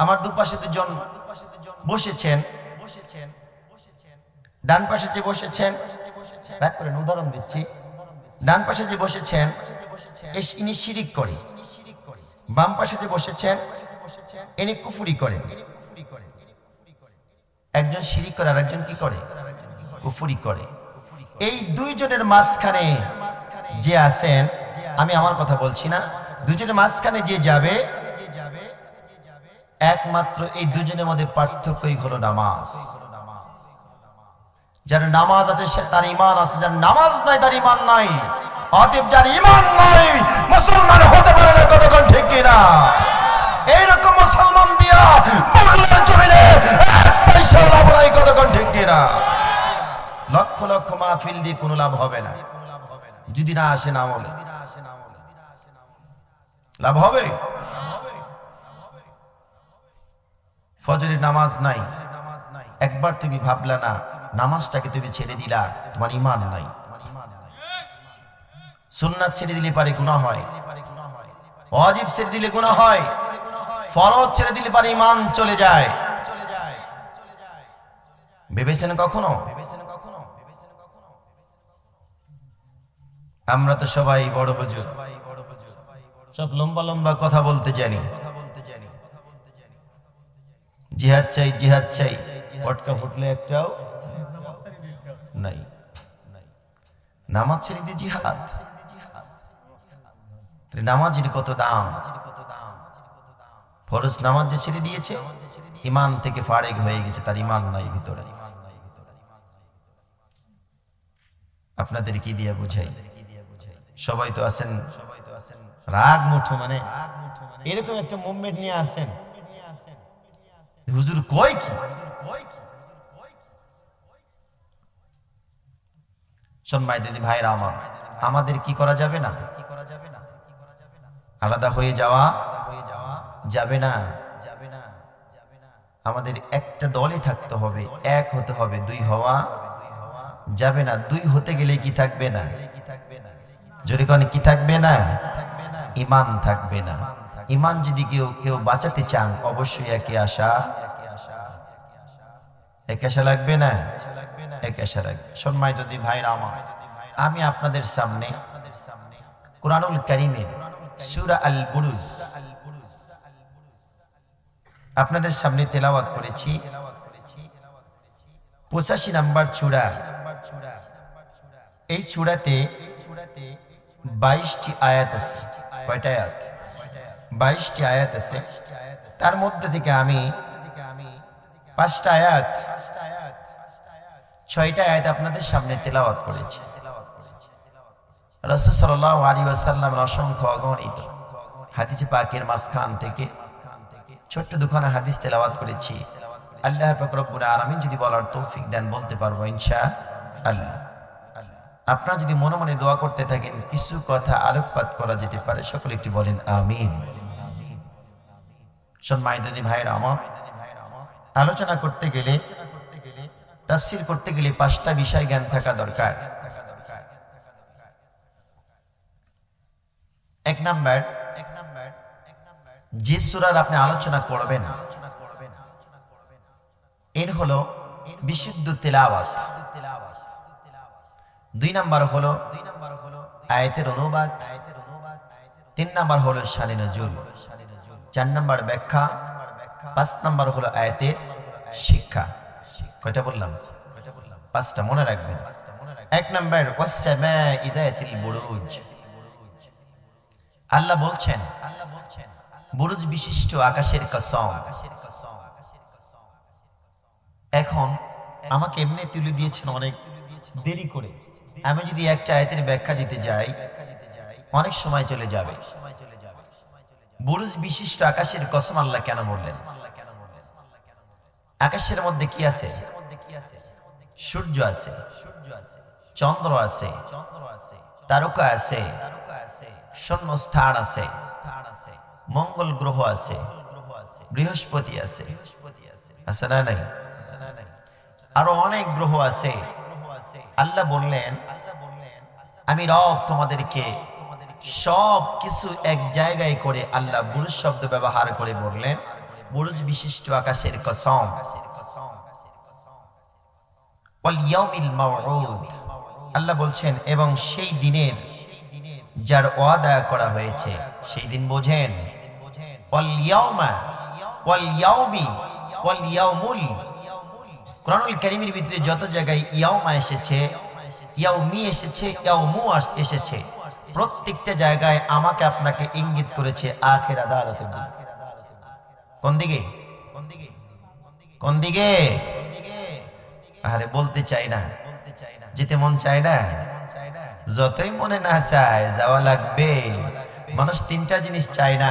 আমার দুপাশে দুজন বসেছেন, ডান পাশে যে বসেছেন, রাগ করেন, উদাহরণ দিচ্ছি, ডান পাশে যে বসেছেন ইনি শিরিক করে, বাম পাশে যে বসেছেন ইনি কুফরি করে। একজন শিরিক করে আর একজন কি করে? কুফরি করে। এই দুইজনের মাঝখানে যে আছেন, আমি আমার কথা বলছি না, দুজনের মাঝখানে যে যাবে, একমাত্র এই দুজনের মধ্যে পার্থক্যই হলো নামাজ। যার নামাজ আছে তার ঈমান আছে, যার নামাজ নাই তার ঈমান নাই। অতএব যার ঈমান নাই মুসলমান হতে পারে না, কতক্ষণ ঠিক কিনা? এইরকম মুসলমান দিয়া বাংলার জমিনে এক পয়সা লাভ নাই, কতক্ষণ ঠিক কিনা? লক্ষ লক্ষ মাহফিল দিয়ে কোনো লাভ হবে না যদি না আসে আমলে। লাভ হবে? ফজরের নামাজ নাই, একবার তুমি ভাবলা না, নামাজটাকে তুমি ছেড়ে দিলা, তোমার ঈমান নাই। সুন্নাত ছেড়ে দিলে পারে গুনাহ হয়, ওয়াজিব ছেড়ে দিলে গুনাহ হয়, ফরজ ছেড়ে দিলে পারে ঈমান চলে যায়। ভেবেছেন কখনো? আমরা তো সবাই বড় হুজুর, সব লম্বা লম্বা কথা বলতে জানি, জিহাদ চাই জিহাদ চাই, পটকা ফুটলে একটাও নাই। নামাজ ছেড়ে দিয়ে জিহাদ? নামাজের কত দাম! ফরজ নামাজ যে ছেড়ে দিয়েছে, ঈমান থেকে ফারেক হয়ে গেছে, তার ঈমান নাই ভিতরে। আপনাদের কি দিয়ে বুঝাই? সবাই তো আছেন রাগ মুঠো, মানে এরকম একটা মুভমেন্ট নিয়ে আসেন, হুজুর কয় কি? সম্মানিত দিদি ভাইরা আমার, আমাদের কি করা যাবে না? আলাদা হয়ে যাওয়া যাবে না। আমাদের একটা দলে থাকতে হবে, এক হতে হবে, দুই হওয়া যাবে না। দুই হতে গেলে কি থাকবে না? জোরে কোন কি থাকবে না? ঈমান থাকবে না। ঈমান যদি কেউ বাঁচাতে চান, অবশ্যই একে আশা, এক আশা লাগবে না? এক আশা লাগবে। সম্মানিত দিদি ভাইরা আমার, আমি আপনাদের সামনে কুরআনুল কারীমের সূরা আল বুরুজ আপনাদের সামনে তেলাওয়াত করেছি। 85 নম্বর সূরা। এই সূরাতে 22টি আয়াত আছে। কয়টা আয়াত? 22টি আয়াত আছে। তার মধ্যে থেকে আমি 5টা আয়াত, 6টা আয়াত আপনাদের সামনে তেলাওয়াত করেছি। রাসূল সাল্লাল্লাহু আলাইহি ওয়াসাল্লামের অসংখ্য অগণিত হাদিস পাকের মাঝখান থেকে ছোট্ট দুখানা হাদিস তেলাওয়াত করেছি। আল্লাহ পাক রব্বুল আলামিন যদি বলার তৌফিক দেন বলতে পারবো ইনশাআল্লাহ। আপনারা যদি মনে মনে দোয়া করতে থাকেন, কিছু কথা আলোকপাত করা যেতে পারে। সকলে একটু বলেন আমিন। সম্মানিত দিদি ভাইরা আমার, আলোচনা করতে গেলে, তাফসীর করতে গেলে 5টা বিষয় জ্ঞান থাকা দরকার। 1 নাম্বার, যে সূরার আপনি আলোচনা করবেন এর হলো বিশুদ্ধ তেলাওয়াত। 2 নাম্বার হলো আয়াতের অনুবাদ। 3 নাম্বার হলো শানে নজুল। 4 নাম্বার ব্যাখ্যা। 5 নাম্বার হলো আয়াতের শিক্ষা। কয়টা বললাম? 5টা মনে রাখবেন। 1 নাম্বার ওয়াস-সামা'i যাতিল বুরুজ। আল্লাহ বলছেন বুরুজ বিশিষ্ট আকাশের কসম। এখন আমাকে এমনি তুলে দিয়েছেন অনেক দেরি করে। আমি যদি একটা আয়াতের ব্যাখ্যা দিতে যাই অনেক সময় চলে যাবে। বুরুজ বিশিষ্ট আকাশের কসম আল্লাহ কেন বললেন? আকাশের মধ্যে কি আছে? সূর্য আছে, চন্দ্র আছে, তারকা আছে, শূন্যস্থান আছে, মঙ্গল গ্রহ আছে, বৃহস্পতি আছে, আছে না নাই? আরো অনেক গ্রহ আছে। আল্লাহ বললেন আমি রব তোমাদেরকে সব কিছু এক জায়গায় করে আল্লাহ বুরুজ শব্দ ব্যবহার করে বললেন বুরুজ বিশিষ্ট আকাশের কসম। ওয়াল ইয়াউমিল মাউউদ, আল্লাহ বলছেন এবং সেই দিনের যার ওয়াদা করা হয়েছে, সেই দিন বোঝেন। ওয়াল ইয়াউমা, ওয়াল ইয়াউমি, ওয়াল ইয়াউমুল। কোরআনুল কারীমের ভিতরে যত জায়গায় ইয়াউমা এসেছে, ইয়াউমি এসেছে, ইয়াউমু এসেছে, প্রত্যেকটা জায়গায় আমাকে আপনাকে ইঙ্গিত করেছে আখির আদালতের দিকে। কোন দিকে? কোন দিকে? আরে বলতে চাই না, যেতে মন চায় না। যতই মনে না চায় যাওয়া লাগবে। মানুষ 3টা জিনিস চায় না।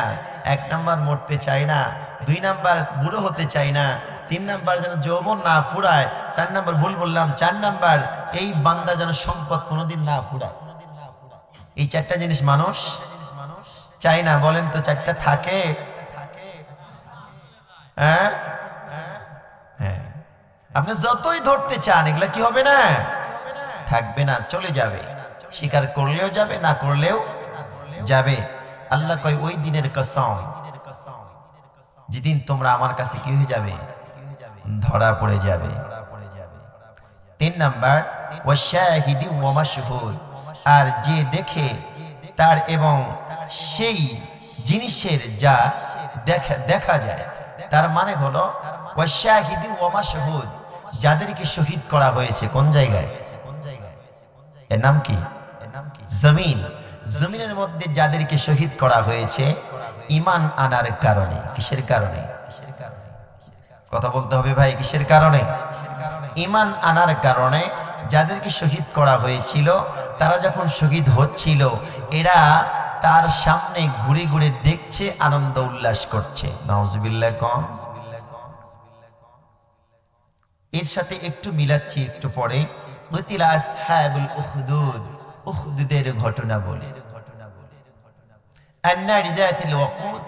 1 নাম্বার মরতে চায় না, 2 নাম্বার বুড়ো হতে চায় না, 3 নাম্বার যেন যৌবন না ফুরায়, 4 নাম্বার ভুল বললাম, 4 নাম্বার এই বান্দা যেন সম্পদ কোনোদিন না ফুরায়। এই 4টা জিনিস মানুষ চায় না। বলেন তো 4টা থাকে? হ্যাঁ, আপনি যতই ধরতে চান এগুলা কি হবে না? থাকবে না, চলে যাবে। স্বীকার করলেও যাবে, না করলেও যাবে। আল্লাহ কয় ওই দিনের কসম যেদিন তোমরা আমার কাছে কি হয়ে যাবে? ধরা পড়ে যাবে। 3 নাম্বার ওয়াশাহিদি ওয়া মাশহুদ, আর যে দেখে তার এবং সেই জিনিসের যা দেখা যায়, তার মানে হলো ওয়াশাহিদি ওয়া মাশহুদ, যাদেরকে শহীদ করা হয়েছে। কোন জায়গায়? এর নাম কি? জমিন। জমিনের মধ্যে যাদেরকে শহীদ করা হয়েছে ঈমান আনার কারণে। কিসের কারণে? কথা বলতে হবে ভাই, কিসের কারণে? ঈমান আনার কারণে যাদেরকে শহীদ করা হয়েছিল, তারা যখন শহীদ হচ্ছিল এরা তার সামনে ঘুরে ঘুরে দেখছে, আনন্দ উল্লাস করছে। নাউজুবিল্লাহ কম। এর সাথে একটু মিলাচ্ছি একটু পরে। কুতিলা আসহাবুল উখদুদ, উখদুদের ঘটনা বলে। আন্নারি যাতিল ওয়াকুদ,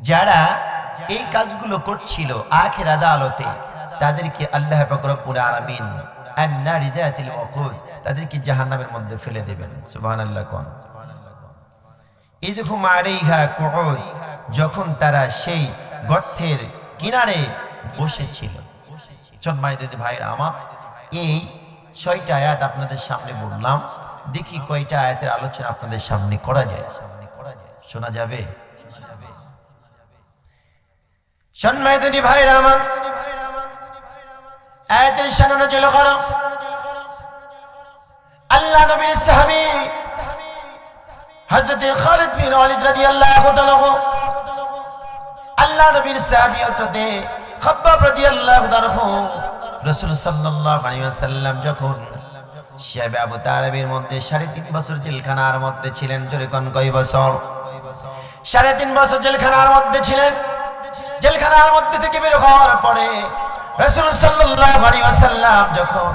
যারা এই কাজগুলো করছিল আখির আদালতে, তাদেরকে আল্লাহ পাক রব্বুল আলামিন আন্নারি যাতিল ওয়াকুদ, তাদেরকে জাহান্নামের মধ্যে ফেলে দেবেন। সুবহানাল্লাহ কোন। ইদহুম আলাইহা কুউদ, যখন তারা সেই গর্তের কিনারে বসেছিল। সম্মানিত ভাইরা আমার, এই 6টা আয়াত আপনাদের সামনে বললাম। দেখি কয়টা আয়াতের আলোচনা আপনাদের সামনে করা যায়। শোনা যাবে? সম্মানিত ভাইরা আমার, আয়াতের শানে নজুল করো। আল্লাহ নবীর সাহাবী হযরত খালিদ বিন ওয়ালিদ রাদিয়াল্লাহু তাআলা, আল্লাহ নবীর সাহাবী হযরত খাব্বাব রাদিয়াল্লাহু তাআলা, রাসূল সাল্লাল্লাহু আলাইহি ওয়াসাল্লাম যখন শিয়াবে আবু তালেবের মধ্যে 3.5 বছর জেলখানার মধ্যে ছিলেন। জোরে কোন কয় বছর? 3.5 বছর জেলখানার মধ্যে ছিলেন। জেলখানার মধ্যে থেকে বের হওয়ার পরে রাসূল সাল্লাল্লাহু আলাইহি ওয়াসাল্লাম যখন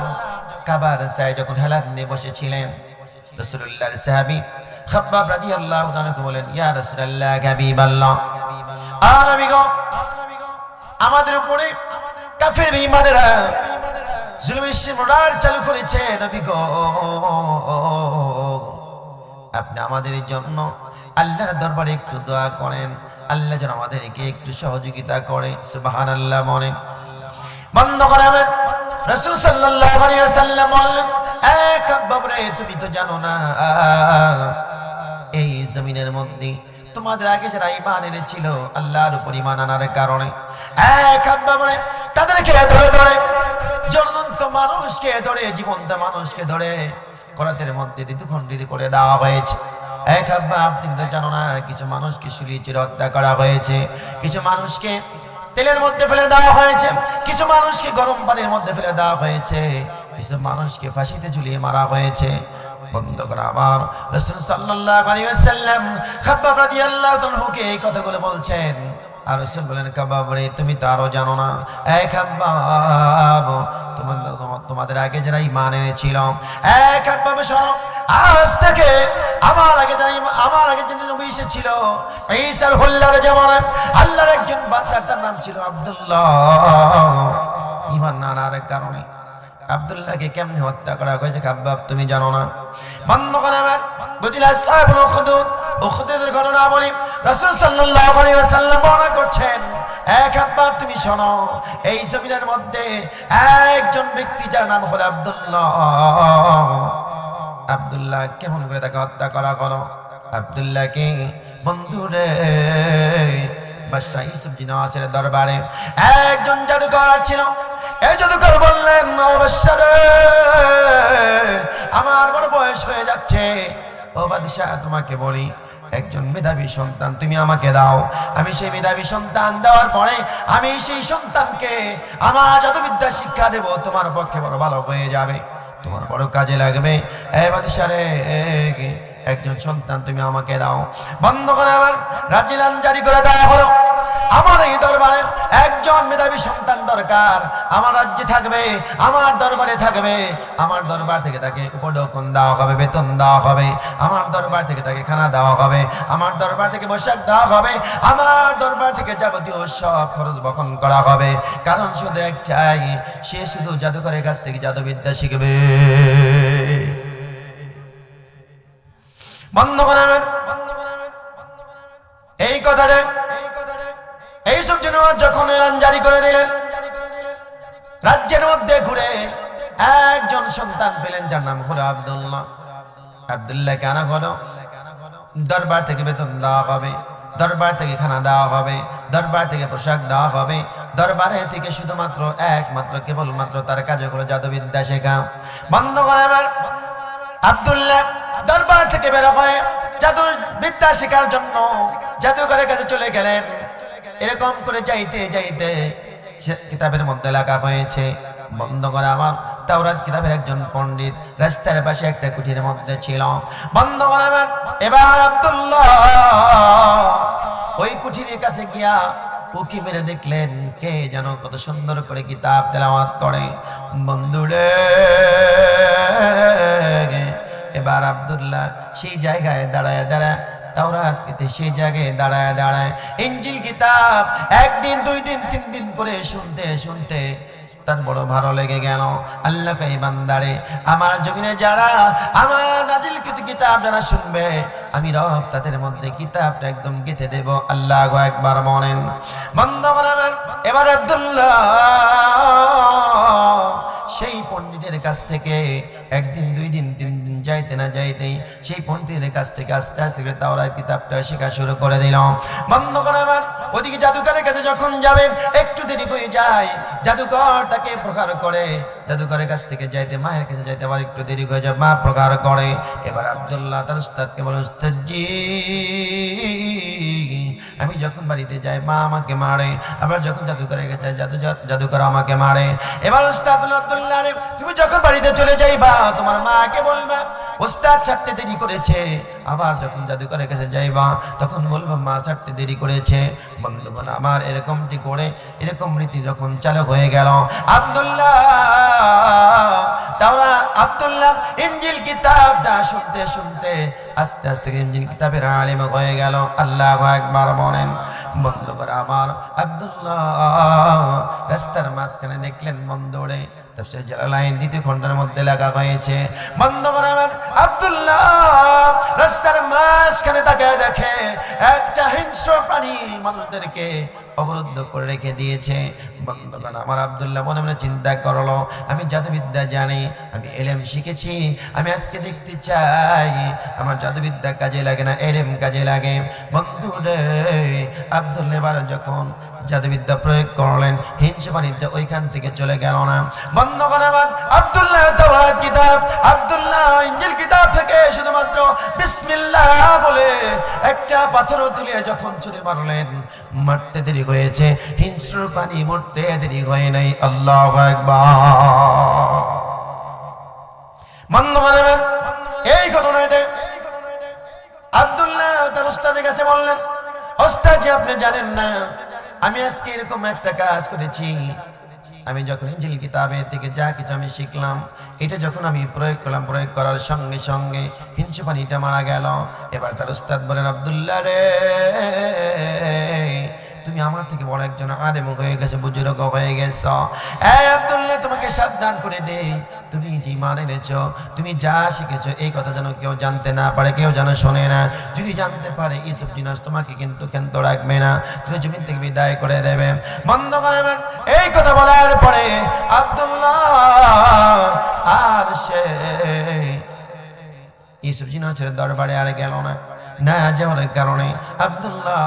কাবার সায় যখন হালাত নিয়ে বসেছিলেন, রাসূলুল্লাহর সাহাবী খাব্বাব রাদিয়াল্লাহু তাআলা বলেন, ইয়া রাসূলুল্লাহ, হাবিবাল্লাহ, আর নবী গো, আমাদের উপরে কাফের বেঈমানেরা জুলুমের সিমরার চালু করেছে। নবী গো, আপনি আমাদের জন্য আল্লাহর দরবারে একটু দোয়া করেন, আল্লাহ যেন আমাদেরকে একটু সহযোগিতা করে। সুবহানাল্লাহ বলেন। বন্ধ করাবেন। রাসূল সাল্লাল্লাহু আলাইহি ওয়াসাল্লাম বললেন, এক আব্বাব রে, তুমি তো জানো না এই জমিনের মধ্যে তোমাদের আগে যারা ঈমান এনেছিল আল্লাহর উপর ঈমান আনার কারণে, এক আব্বাব রে, তাদেরকে ধরে ধরে জীবন্ত মানুষকে ধরে, জীবন্ত মানুষকে ধরে করাতের মধ্যে দ্বিখণ্ডিত করে দেওয়া হয়েছে। এক আব্বা, তুমি তো জানো না কিছু মানুষকে শুলিয়ে চিরে হত্যা করা হয়েছে, কিছু মানুষকে তেলের মধ্যে ফেলে দেওয়া হয়েছে, কিছু মানুষকে গরম পানির মধ্যে ফেলে দেওয়া হয়েছে, কিছু মানুষকে ফাঁসিতে ঝুলিয়ে মারা হয়েছে। বন্ধুগণ আমার, রাসূল সাল্লাল্লাহু আলাইহি ওয়াসাল্লাম খাব্বাব রাদিয়াল্লাহু তাআলাকে এই কথাগুলো বলছেন। আর রাসূল বলেন, খাব্বাব রে, তুমি তো আরো জানো না, এই খাব্বাব, তোমাদের আগে যারা ঈমান এনেছিল, এক খাব্বাব শোনো, আজ থেকে আমার আগে যিনি নবী এসেছিল ঈসার হুল্লার জামানায় আল্লাহর একজন বান্দা, তার নাম ছিল আব্দুল্লাহ। ঈমান না আনার কারণে আব্দুল্লাহকে কেমনে হত্যা করা হয়েছে খাব্বাব তুমি জানো না? বন্ধ করে আমার বুঝিলা সাহেবুল উখদুদের ঘটনা বলি। রাসূল সাল্লাল্লাহু আলাইহি ওয়াসাল্লাম বর্ণনা করছেন, এক খাব্বাব তুমি শোনো, এই জমিনের মধ্যে একজন ব্যক্তি যার নাম হলো আব্দুল্লাহ। আব্দুল্লাহ কেমন করে তাকে হত্যা করা হলো? আব্দুল্লাহকে বন্ধুরে বাদশা ইউসুফ বিন নাসির দরবারে একজন জাদুকর ছিল। এই জাদুকর বললেন, বাদশা রে, আমার বড় বয়স হয়ে যাচ্ছে, ও বাদশা তোমাকে বলি, একজন মেধাবী সন্তান তুমি আমাকে দাও, আমি সেই মেধাবী সন্তান দেওয়ার পরে আমি সেই সন্তানকে আমার জাদুবিদ্যা শিক্ষা দেব, তোমার পক্ষে বড় ভালো হয়ে যাবে, তোমার বড় কাজে লাগবে। এই বাদশা রে, একজন সন্তান তুমি আমাকে দাও। বন্ধ করে আবার রাজিলান জারি করে দেওয়া হলো। আমার এই দরবারে একজন মেধাবী সন্তান দরকার, আমার রাজ্যে থাকবে, আমার দরবারে থাকবে, আমার দরবার থেকে তাকে উপঢৌকন দেওয়া হবে, বেতন দেওয়া হবে, আমার দরবার থেকে তাকে খানা দেওয়া হবে, আমার দরবার থেকে পোশাক দেওয়া হবে, আমার দরবার থেকে যাবতীয় সব খরচ বহন করা হবে। কারণ শুধু একটাই, সে শুধু জাদুকরের কাছ থেকে জাদুবিদ্যা শিখবে। বন্ধ করাবেন এই কথাটা। এইসব জন্য যখন এলান জারি করে দিলেন, রাজ্যের মধ্যে ঘুরে একজন সন্তান পেলেন যার নাম হলো আব্দুল্লাহ। আব্দুল্লাহকে আনা হলো, দরবার থেকে বেতন দেওয়া হবে, দরবার থেকে খানা দেওয়া হবে, দরবার থেকে পোশাক দেওয়া হবে, দরবারে থেকে শুধুমাত্র একমাত্র কেবলমাত্র তার কাজ হলো জাদুবিদ্যা শেখা। বন্ধ করাবার আব্দুল্লাহ দরবার থেকে বের হয়ে জাদুবিদ্যা শেখার জন্য জাদুকরের কাছে চলে গেলেন। এরকম করে যাইতে যাইতে কিতাবের মধ্যে লেখা হয়েছে, বন্ধ করে আমার তাওরাত কিতাবের একজন পণ্ডিত রাস্তার পাশে একটা কুঠির মধ্যে ছিল। বন্ধ করে আমার এবার আব্দুল্লাহ ওই কুঠিরের কাছে গিয়া উকি মেরে দেখলেন কে যেন কত সুন্দর করে কিতাব তেলাওয়াত করে। বন্ধুরে, এবার আব্দুল্লাহ সেই জায়গায় দাঁড়ায় দাঁড়ায় তাওরাত সেই জায়গায় দাঁড়ায় দাঁড়ায় ইনজিল কিতাব একদিন, দুই দিন, তিন দিন করে শুনতে শুনতে তার বড় ভালো লেগে গেল। আল্লাহ কই, বান্দারে, আমার জমিনে যারা আমার নাজিলকৃত কিতাব যারা শুনবে, আমি রব তাদের মধ্যে কিতাবটা একদম গেঁথে দেব। আল্লাহু আকবার বলেন। বন্ধ করাবেন এবার আব্দুল্লাহ সেই পণ্ডিতের কাছ থেকে একদিন, দুই দিন, তিন দিন যাইতে না যাইতেই সেই পণ্ডিতের কাছ থেকে আস্তে আস্তে করে তাওরাত কিতাবটা শেখা শুরু করে দিলাম। বন্ধ করে আবার ওদিকে জাদুকরের কাছে যখন যাবে একটু দেরি হয়ে যায়, জাদুকর তাকে প্রকার করে, জাদুকরের কাছ থেকে যাইতে মায়ের কাছে যাইতে আবার একটু দেরি হয়ে যায়, মা প্রকার করে। এবার আব্দুল্লাহ তার উস্তাদকে বলে, উস্তাদজি, আমি যখন বাড়িতে যাই মা আমাকে মারে, আবার যখন জাদুকরের কাছে জাদুকর আমাকে মারে। এবার উস্তাদ আব্দুল্লাহ রে, তুমি যখন বাড়িতে চলে যাইবা তোমার মাকে বলবা উস্তাদ ছাড়তে দেরি করেছে, আবার যখন জাদুকরের কাছে যাইবা তখন বলবা মা ছাড়তে দেরি করেছে। বন্ধুগণ আমার এরকমটি করে এরকম রীতি যখন চালু হয়ে গেল, আব্দুল্লাহ তাওরাত, আব্দুল্লাহ ইনজিল কিতাবটা শুনতে শুনতে আস্তে আস্তে ইনজিল কিতাবের আলেম হয়ে গেল। আল্লাহু আকবার বলেন। বন্ধুরা আমার, আব্দুল্লাহ রাস্তার মাঝখানে দেখলেন বন্ধুরে তাফসীর জালালাইন দ্বিতীয় খণ্ডের মধ্যে লেখা হয়েছে, বন্ধুরা আমার, আব্দুল্লাহ রাস্তার মাঝখানে তাকায় দেখে একটা হিংস্র প্রাণী মানুষদেরকে অবরুদ্ধ করে রেখে দিয়েছে। বন্ধুগণ আমার, আব্দুল্লাহ মনে মনে চিন্তা করলো, আমি জাদুবিদ্যা জানি, আমি এলেম শিখেছি, আমি আজকে দেখতে চাই আমার জাদুবিদ্যা কাজে লাগে না এলেম কাজে লাগে। বন্ধুরে, আব্দুল্লাহ এবার যখন জাদুবিদ্যা প্রয়োগ করলেন, হিংস্র প্রাণীটা ওইখান থেকে চলে গেল না। বন্ধুগণ আমার, আব্দুল্লাহ তাওরাত কিতাব, আব্দুল্লাহ ইনজিল কিতাব থেকে শুধুমাত্র বিসমিল্লাহ বলে একটা পাথর তুলে যখন ছুঁড়ে মারলেন, মারতে দেরি হয়েছে, হিংস্র প্রাণী মরতে দেরি হয় নাই। আল্লাহু আকবার। বন্ধুগণ আমার, এই ঘটনাটা আব্দুল্লাহ তার উস্তাদের কাছে বললেন, ওস্তাদ জি আপনি জানেন না আমি আজকে এরকম একটা কাজ করেছি। আমি যখন ইনজিল কিতাবে থেকে যা কিছু আমি শিখলাম, এটা যখন আমি প্রয়োগ করলাম, প্রয়োগ করার সঙ্গে সঙ্গে হিংস্র প্রাণীটা মারা গেল। এবার তার উস্তাদ বলেন, আব্দুল্লাহ রে, তুমি আমার থেকে বড় একজন আলেম হয়ে গেছে, বুজুর্গ হয়ে গেছ। এই আব্দুল্লাহ, তোমাকে সাবধান করে দেই, তুমি যে ঈমান এনেছো, তুমি যা শিখেছো, এই কথা যেন কেউ জানতে না পারে, কেউ যেন শোনে না। যদি জানতে পারে এইসব জিনিস তোমাকে কিন্তু ক্ষান্ত রাখবে না, তুমি জমিন থেকে বিদায় করে দেবে। বন্ধ করে এই কথা বলার পরে আব্দুল্লাহ আর সে এইসব জিনিসের দরবারে আর গেল না। না যাওয়ার কারণে আব্দুল্লাহ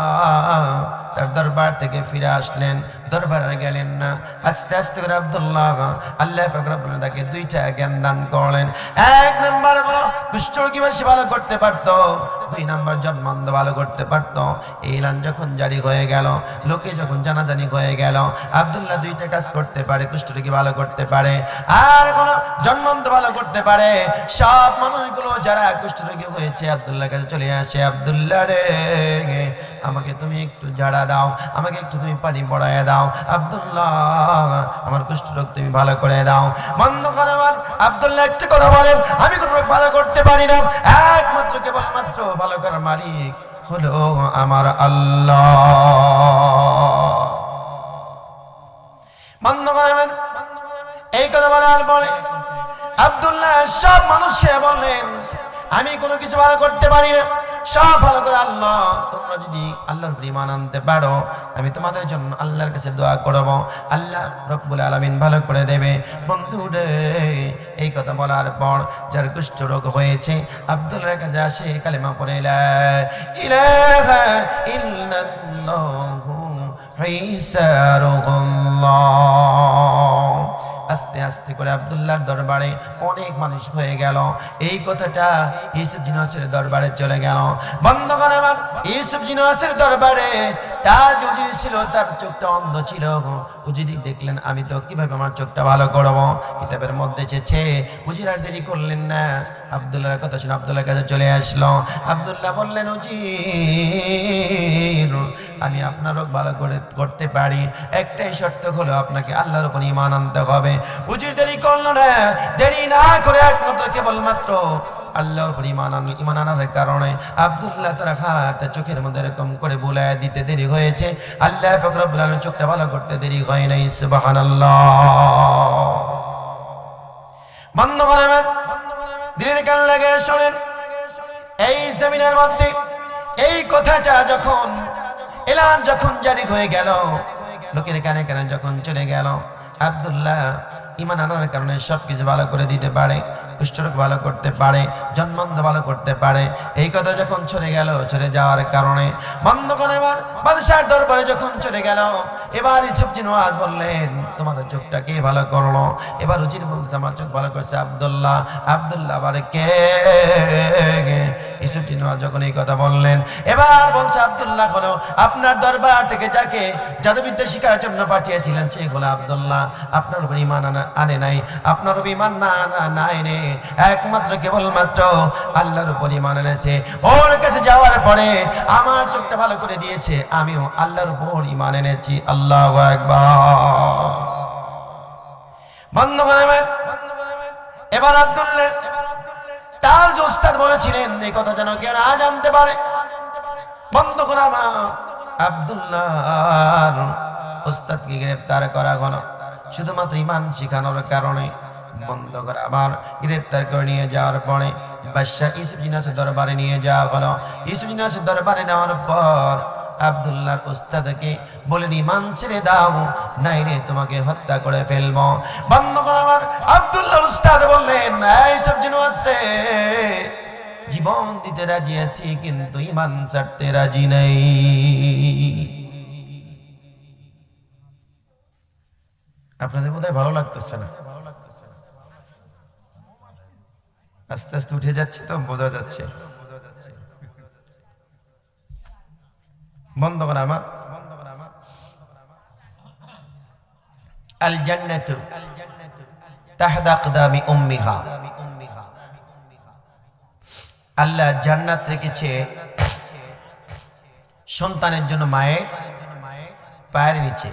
তার দরবার থেকে ফিরে আসলেন, দরবার আর গেলেন না। আস্তে আস্তে করে আব্দুল্লাহ আল্লাহ পাক রব্বুল তাকে দুইটা জ্ঞান দান করলেন। এক নাম্বার হলো কুষ্ঠরোগী মানুষ ভালো করতে পারত, দুই নাম্বার জন্মান্ধ ভালো করতে পারত। এই এলান যখন জারি হয়ে গেল, লোকে যখন জানাজানি হয়ে গেল, আব্দুল্লাহ দুইটা কাজ করতে পারে, কুষ্ঠরোগী ভালো করতে পারে আর কোনো জন্মান্ধ ভালো করতে পারে। সব মানুষগুলো যারা কুষ্ঠরোগী হয়েছে আব্দুল্লাহর কাছে চলে আসে, আব্দুল্লাহ রে, আমাকে তুমি একটু ঝাড়া দাও, আমাকে একটু তুমি পানি পড়ায় দাও, আব্দুল্লাহ আমার কুষ্ঠরোগ তুমি ভালো করে দাও। বন্ধ করে আমার আব্দুল্লাহ একটু কথা বলেন, আমি কোনো রোগ ভালো করতে পারি না, একমাত্র কেবলমাত্র ভালো করার মালিক হলো আমার আল্লাহ। বন্ধ করে এই কথা বলার পরে আব্দুল্লাহ সব মানুষকে বললেন, আমি কোনো কিছু ভালো করতে পারি না, সব ভালো করে আল্লাহ। তোমরা যদি আল্লাহর উপর ঈমান আনতে পারো, আমি তোমাদের জন্য আল্লাহর কাছে দোয়া করব, আল্লাহ রব্বুল আলামিন ভালো করে দেবে। বন্ধুরে, এই কথা বলার পর যার কুষ্ঠ রোগ হয়েছে আব্দুল্লাহর কাছে আসে, কালেমা পড়ে লা ইলাহা ইল্লাল্লাহু ঈসা রুহুল্লাহ। আস্তে আস্তে করে আব্দুল্লাহর দরবারে অনেক মানুষ হয়ে গেল। এই কথাটা ইউসুফ জিনাসের দরবারে চলে গেল। বন্ধ করে আমার ইউসুফ জিনাসের দরবারে তার যে উজির ছিল, তার চোখটা অন্ধ ছিল। উজিরি দেখলেন, আমি তো কিভাবে আমার চোখটা ভালো করবো, কিতাবের মধ্যে এসেছে। উজির আর দেরি করলেন না, আব্দুল্লাহর কথা শুনে আব্দুল্লাহর কাছে চলে আসলো। আব্দুল্লাহ বললেন, উজির, আমি আপনার রোগ ভালো করতে পারি, একটাই শর্ত হলো আপনাকে আল্লাহর উপর ঈমান আনতে হবে। উজির দেরি করলো না, দেরি না করে একমাত্র কেবলমাত্র আল্লাহর উপর ঈমান আনার কারণে আব্দুল্লাহ তার হাত চোখের মধ্যে এরকম করে বুলায় দিতে দেরি হয়েছে। আল্লাহ পাক রব্বুল আলামিন চোখটা ভালো করতে দেরি হয় নাই। সুবহানাল্লাহ। বন্ধ করে দিনের কান লাগে শোনেন, এই জমিনের মধ্যে এই কথাটা যখন এলান যখন জারি হয়ে গেল, লোকের কানে কানে যখন চলে গেল, আব্দুল্লাহ ঈমান আনার কারণে সবকিছু ভালো করে দিতে পারে, কুষ্ঠরোগ ভালো করতে পারে, জন্মান্ধ ভালো করতে পারে। এই কথা যখন চলে গেল, চলে যাওয়ার কারণে বন্ধ করে এবার বাদশার দরবারে যখন চলে গেল, এবার ইউসুফ জিনাস বললেন, তোমার চোখটা কে ভালো করলো? এবার উজির বলছে, আমার চোখ ভালো করছে আব্দুল্লাহ। আব্দুল্লাহ আবার কে? ইউসুফ জিনাস যখন এই কথা বললেন, এবার বলছে, আব্দুল্লাহ হলো আপনার দরবার থেকে যাকে জাদুবিদ্যা শিখার জন্য পাঠিয়েছিলেন, সে হলো আব্দুল্লাহ। আপনার উপর ঈমান আনে নাই, আপনার উপর ঈমান না এনে একমাত্র কেবলমাত্র আল্লাহর উপর ঈমান এনেছে। ওর কাছে যাওয়ার পরে আমার চোখটা ভালো করে দিয়েছে, আমিও আল্লাহর উপর ঈমান এনেছি। আল্লাহু আকবার। বন্ধ করে এবার আব্দুল্লাহ তার যে উস্তাদ বলেছিলেন এই কথা যেন কেউ না জানতে পারে। বন্ধ করা মা আব্দুল্লাহ উস্তাদকে গ্রেফতার করা হলো শুধুমাত্র ইমান শিখানোর কারণে। বন্ধ করে আবার গ্রেফতার করে নিয়ে যাওয়ার পরে বাদশাহ ইউসুফ জিনাসের দরবারে নিয়ে যাওয়া হলো। ইউসুফ জিনাসের দরবারে নেওয়ার পর আব্দুল্লাহর উস্তাদকে বলেন ইমান ছেড়ে দাও, নাইলে তোমাকে হত্যা করে ফেলবো। বন্ধ করে আবার আব্দুল্লাহর উস্তাদ বললেন ইউসুফ জিনাস রে, জীবন দিতে রাজি আছি কিন্তু ইমান ছাড়তে রাজি নাই। আপনাদের বোধহয় ভালো লাগতেছে না, আস্তে আস্তে উঠে যাচ্ছে তো বোঝা যাচ্ছে। বন্ধ করা আমার আল জান্নাতু তাহতা আকদামি উম্মিহা, আল্লাহ জান্নাত রেখেছে সন্তানের জন্য মায়ের পায়ের নিচে।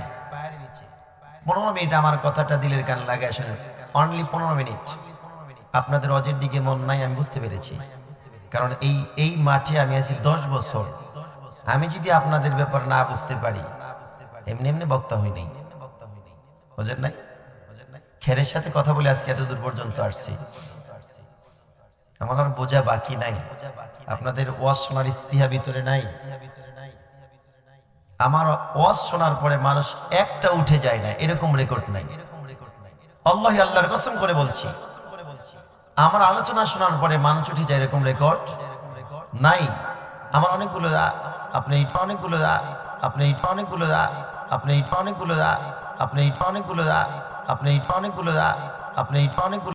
15 মিনিট আমার কথাটা দিলের কান লাগে, আসলে অনলি 15 মিনিট। আপনাদের অজের দিকে মন নাই আমি বুঝতে পেরেছি, কারণ এই মাঠে আমি আছি 10 বছর। আমি যদি আপনাদের ব্যাপার না বুঝতে পারি, এমনি এমনি বক্তা হই নাই, বুঝেন নাই? খেরের সাথে কথা বলে আজকে এত দূর পর্যন্ত আসছি, আমার আর বোঝা বাকি নাই। আপনাদের ওয়াজ শোনার স্পৃহা ভিতরে নাই। আমার ওয়াজ শোনার পরে মানুষ একটা উঠে যায় না, এরকম রেকর্ড নাই। আল্লাহ আল্লাহর কসম করে বলছি, আমার আলোচনা শোনার পরে মানুষ উঠে যায় এরকম রেকর্ড নাই। আমার অনেকগুলো আপনি অনেকগুলো আপনি অনেকগুলো আপনি অনেকগুলো আপনি অনেকগুলো আপনি অনেকগুলো আপনি অনেকগুলো